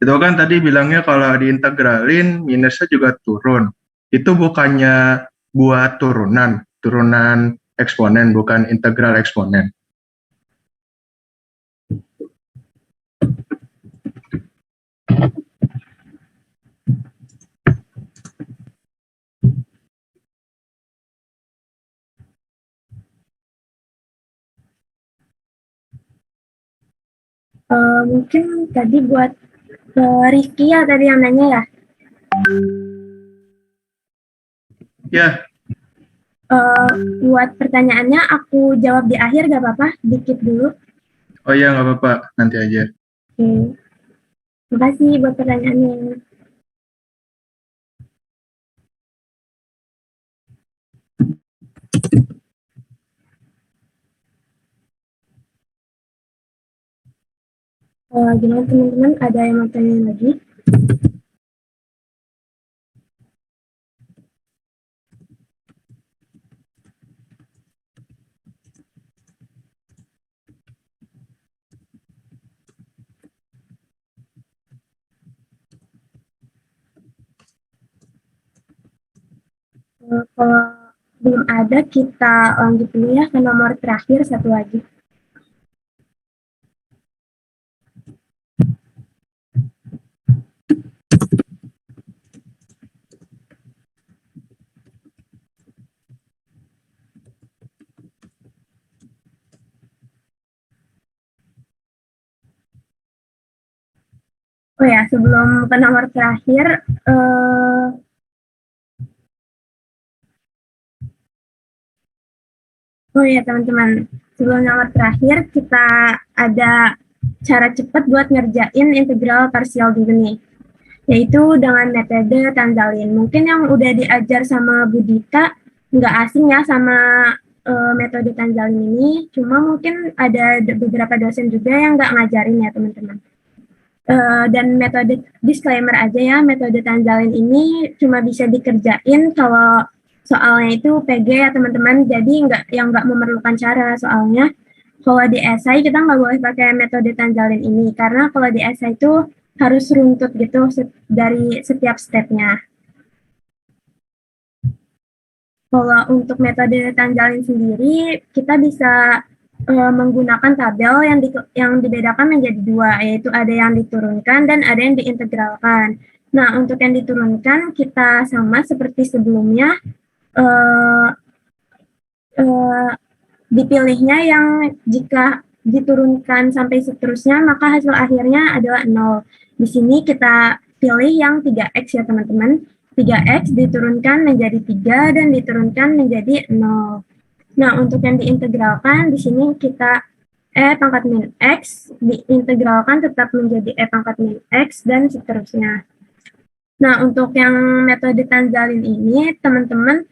Itu kan tadi bilangnya kalau diintegralin minusnya juga turun. Itu bukannya buat turunan eksponen, bukan integral eksponen. Mungkin tadi buat Rifki ya tadi yang nanya ya? Ya. Buat pertanyaannya aku jawab di akhir gak apa-apa? Dikit dulu. Oh iya nggak apa-apa, nanti aja. Oke. Makasih buat pertanyaannya. Gimana teman-teman? Ada yang mau tanya lagi? Kalau belum ada, kita lanjut dulu ya ke nomor terakhir satu lagi. Oh ya, sebelum ke nomor terakhir, oh ya teman-teman, sebelum nomor terakhir kita ada cara cepat buat ngerjain integral parsial dulu nih, yaitu dengan metode Tanzalin. Mungkin yang udah diajar sama Bu Dita nggak asing ya sama metode Tanzalin ini, cuma mungkin ada beberapa dosen juga yang nggak ngajarin ya teman-teman. Dan metode disclaimer aja ya, metode Tanzalin ini cuma bisa dikerjain kalau soalnya itu PG ya teman-teman, jadi nggak memerlukan cara soalnya. Kalau di esai kita nggak boleh pakai metode Tanzalin ini, karena kalau di esai itu harus runtut gitu dari setiap stepnya. Kalau untuk metode Tanzalin sendiri, kita bisa menggunakan tabel yang dibedakan menjadi dua, yaitu ada yang diturunkan dan ada yang diintegralkan. Nah, untuk yang diturunkan kita sama seperti sebelumnya, dipilihnya yang jika diturunkan sampai seterusnya, maka hasil akhirnya adalah 0. Di sini kita pilih yang 3x ya teman-teman. 3x diturunkan menjadi 3 dan diturunkan menjadi 0. Nah, untuk yang diintegralkan, di sini kita pangkat min x diintegralkan tetap menjadi pangkat min x dan seterusnya. Nah, untuk yang metode Tanzalin ini, teman-teman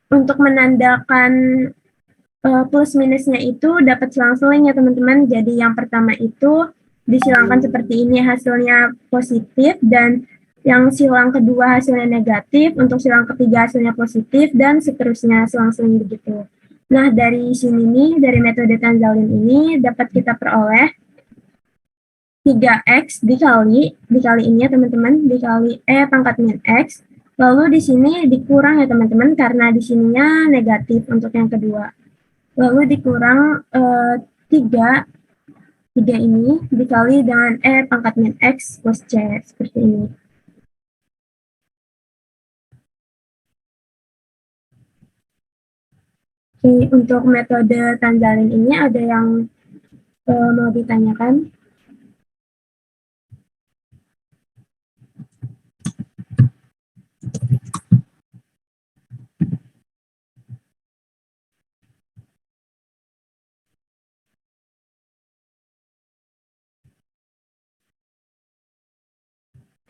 untuk menandakan plus minusnya itu dapat selang-seling ya teman-teman. Jadi yang pertama itu disilangkan seperti ini, hasilnya positif, dan yang silang kedua hasilnya negatif, untuk silang ketiga hasilnya positif, dan seterusnya selang-seling begitu. Nah, dari sini nih, dari metode Tanzalin ini dapat kita peroleh 3x dikali ini ya teman-teman, dikali pangkat min x. Lalu di sini dikurang ya teman-teman, karena di sininya negatif untuk yang kedua. Lalu dikurang 3 ini dikali dengan pangkat min x plus c, seperti ini. Oke, untuk metode Tanzalin ini ada yang mau ditanyakan?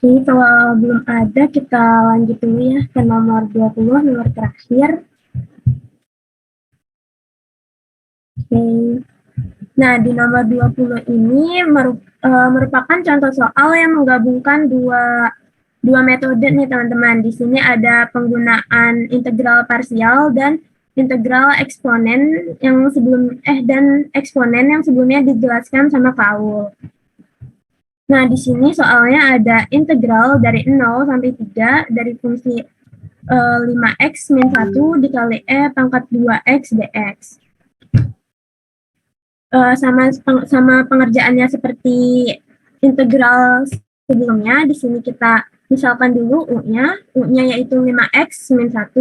Oke, kalau belum ada, kita lanjut dulu ya ke nomor 20, nomor terakhir. Oke. Nah, di nomor 20 ini merupakan contoh soal yang menggabungkan dua metode nih teman-teman. Di sini ada penggunaan integral parsial dan integral eksponen yang eksponen yang sebelumnya dijelaskan sama Paul. Nah, di sini soalnya ada integral dari 0 sampai 3 dari fungsi 5x min 1 dikali pangkat 2x dx. Sama pengerjaannya seperti integral sebelumnya. Di sini kita misalkan dulu U-nya yaitu 5x min 1.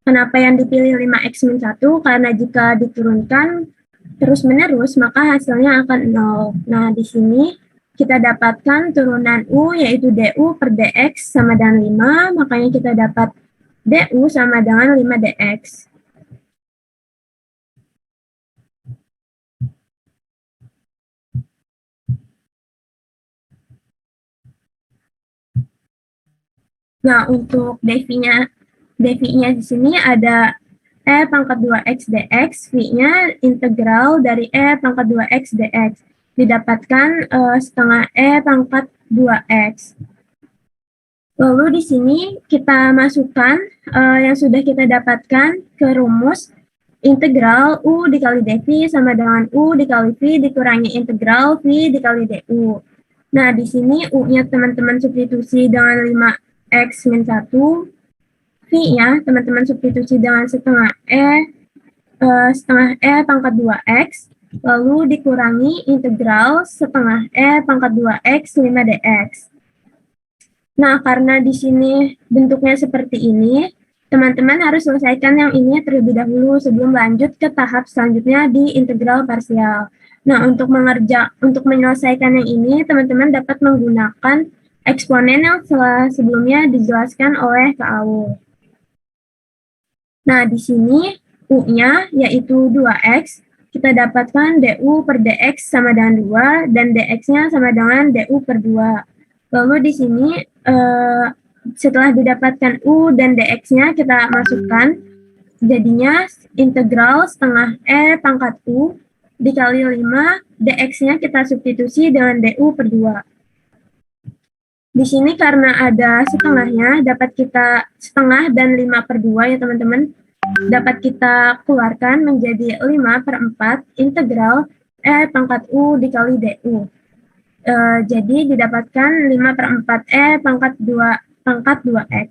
Kenapa yang dipilih 5x min 1? Karena jika diturunkan terus-menerus, maka hasilnya akan 0. Nah, di sini kita dapatkan turunan U yaitu du per dx sama dengan 5, makanya kita dapat du sama dengan 5 dx. Nah, untuk dv-nya di sini ada pangkat 2x dx, v-nya integral dari pangkat 2x dx. Didapatkan setengah pangkat 2x. Lalu di sini kita masukkan yang sudah kita dapatkan ke rumus integral U dikali dv sama dengan U dikali V dikurangi integral V dikali du. Nah, di sini U-nya teman-teman substitusi dengan 5x min 1, V-nya teman-teman substitusi dengan setengah pangkat 2x, lalu dikurangi integral setengah pangkat 2x 5 dx. Nah, karena di sini bentuknya seperti ini, teman-teman harus selesaikan yang ini terlebih dahulu sebelum lanjut ke tahap selanjutnya di integral parsial. Nah, untuk menyelesaikan yang ini, teman-teman dapat menggunakan eksponen yang sebelumnya dijelaskan oleh Kak Aul. Nah, di sini U-nya yaitu 2x, kita dapatkan du per dx sama dengan 2, dan dx-nya sama dengan du per 2. Lalu di sini setelah didapatkan u dan dx-nya kita masukkan, jadinya integral setengah pangkat u dikali 5, dx-nya kita substitusi dengan du per 2. Di sini karena ada setengahnya, dapat kita setengah dan 5 per 2 ya teman-teman, dapat kita keluarkan menjadi 5 per 4 integral pangkat u dikali du. Jadi didapatkan 5 per 4 pangkat 2x.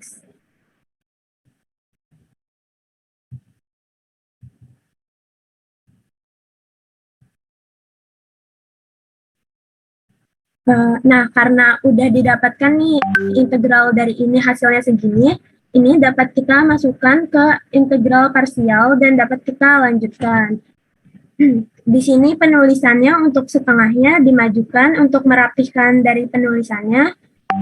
Nah, karena udah didapatkan nih integral dari ini hasilnya segini, ini dapat kita masukkan ke integral parsial dan dapat kita lanjutkan. Di sini penulisannya untuk setengahnya dimajukan untuk merapihkan dari penulisannya.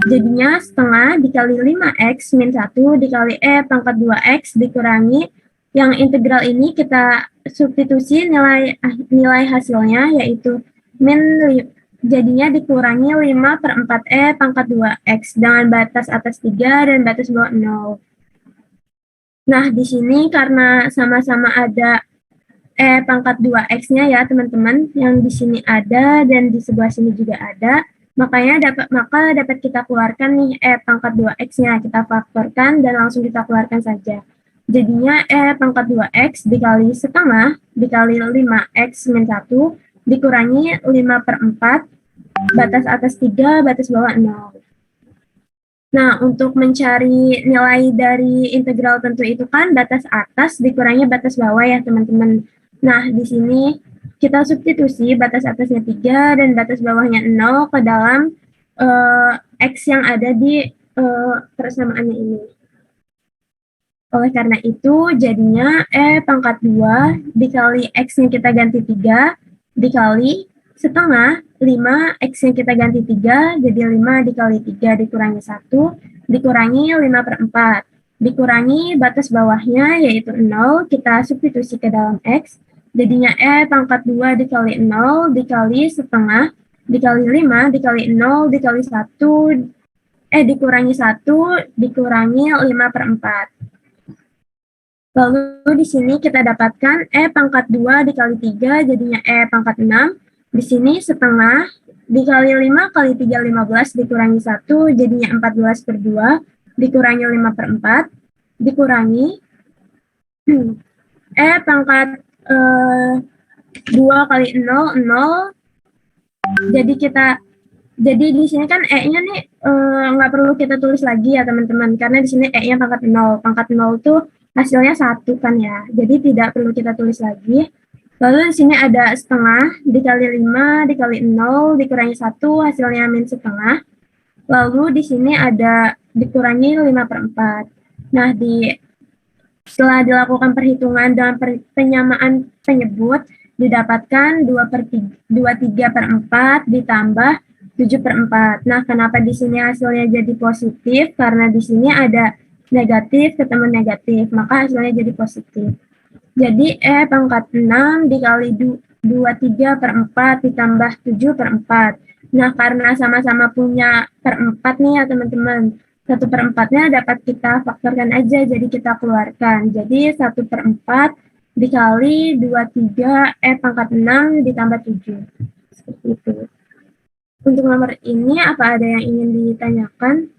Jadinya setengah dikali 5x min 1 dikali pangkat 2x dikurangi. Yang integral ini kita substitusi nilai hasilnya yaitu jadinya dikurangi 5 per 4 pangkat 2x dengan batas atas 3 dan batas bawah 0. Nah, di sini karena sama-sama ada pangkat 2x-nya ya teman-teman, yang di sini ada dan di sebelah sini juga ada, maka dapat kita keluarkan nih pangkat 2x-nya, kita faktorkan dan langsung kita keluarkan saja. Jadinya pangkat 2x dikali setengah dikali 5x min 1 dikurangi 5 per 4, batas atas 3, batas bawah 0. Nah, untuk mencari nilai dari integral tentu itu kan batas atas dikurangi batas bawah ya teman-teman. Nah, di sini kita substitusi batas atasnya 3 dan batas bawahnya 0 ke dalam X yang ada di persamaannya ini. Oleh karena itu, jadinya pangkat 2 dikali X-nya kita ganti 3 dikali setengah 5, X-nya kita ganti 3, jadi 5 dikali 3 dikurangi 1, dikurangi 5 per 4. Dikurangi batas bawahnya yaitu 0, kita substitusi ke dalam X, jadinya pangkat 2 dikali 0 dikali setengah dikali 5 dikali 0 dikali 1 dikurangi 1 dikurangi 5 per 4. Lalu di sini kita dapatkan pangkat 2 dikali 3 jadinya pangkat 6. Di sini setengah dikali 5 kali 3 15 dikurangi 1 jadinya 14 per 2 dikurangi 5 per 4 dikurangi pangkat 2 kali 0 0. Jadi di sini kan E-nya nih nggak perlu kita tulis lagi ya teman-teman, karena di sini E-nya pangkat 0. Pangkat 0 tuh hasilnya 1 kan ya. Jadi tidak perlu kita tulis lagi. Lalu di sini ada setengah dikali 5 dikali 0 dikurangi 1 hasilnya min setengah. Lalu di sini ada dikurangi 5 per 4. Nah, setelah dilakukan perhitungan dengan penyamaan penyebut, didapatkan 23 per 4 ditambah 7 per 4. Nah, kenapa di sini hasilnya jadi positif? Karena di sini ada negatif ketemu negatif, maka hasilnya jadi positif. Jadi pangkat 6 dikali 23 per 4 ditambah 7 per 4. Nah, karena sama-sama punya per 4 nih ya teman-teman. 1 per 4-nya dapat kita faktorkan aja, jadi kita keluarkan. Jadi 1 per 4 dikali 23 pangkat 6 ditambah 7. Seperti itu. Untuk nomor ini, apa ada yang ingin ditanyakan?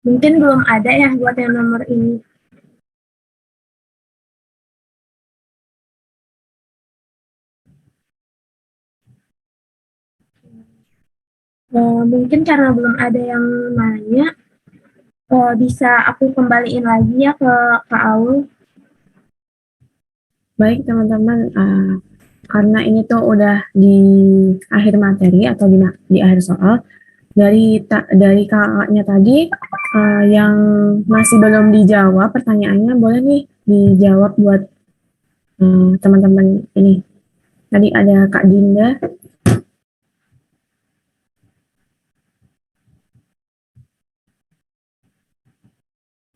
Mungkin belum ada ya buat yang nomor ini. Mungkin karena belum ada yang nanya, bisa aku kembaliin lagi ya ke Kak Aul. Baik teman-teman, karena ini tuh udah di akhir materi atau di akhir soal, dari kakaknya tadi yang masih belum dijawab pertanyaannya boleh nih dijawab buat teman-teman ini. Tadi ada Kak Dinda.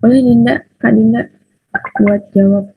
Boleh Dinda, Kak Dinda buat jawab.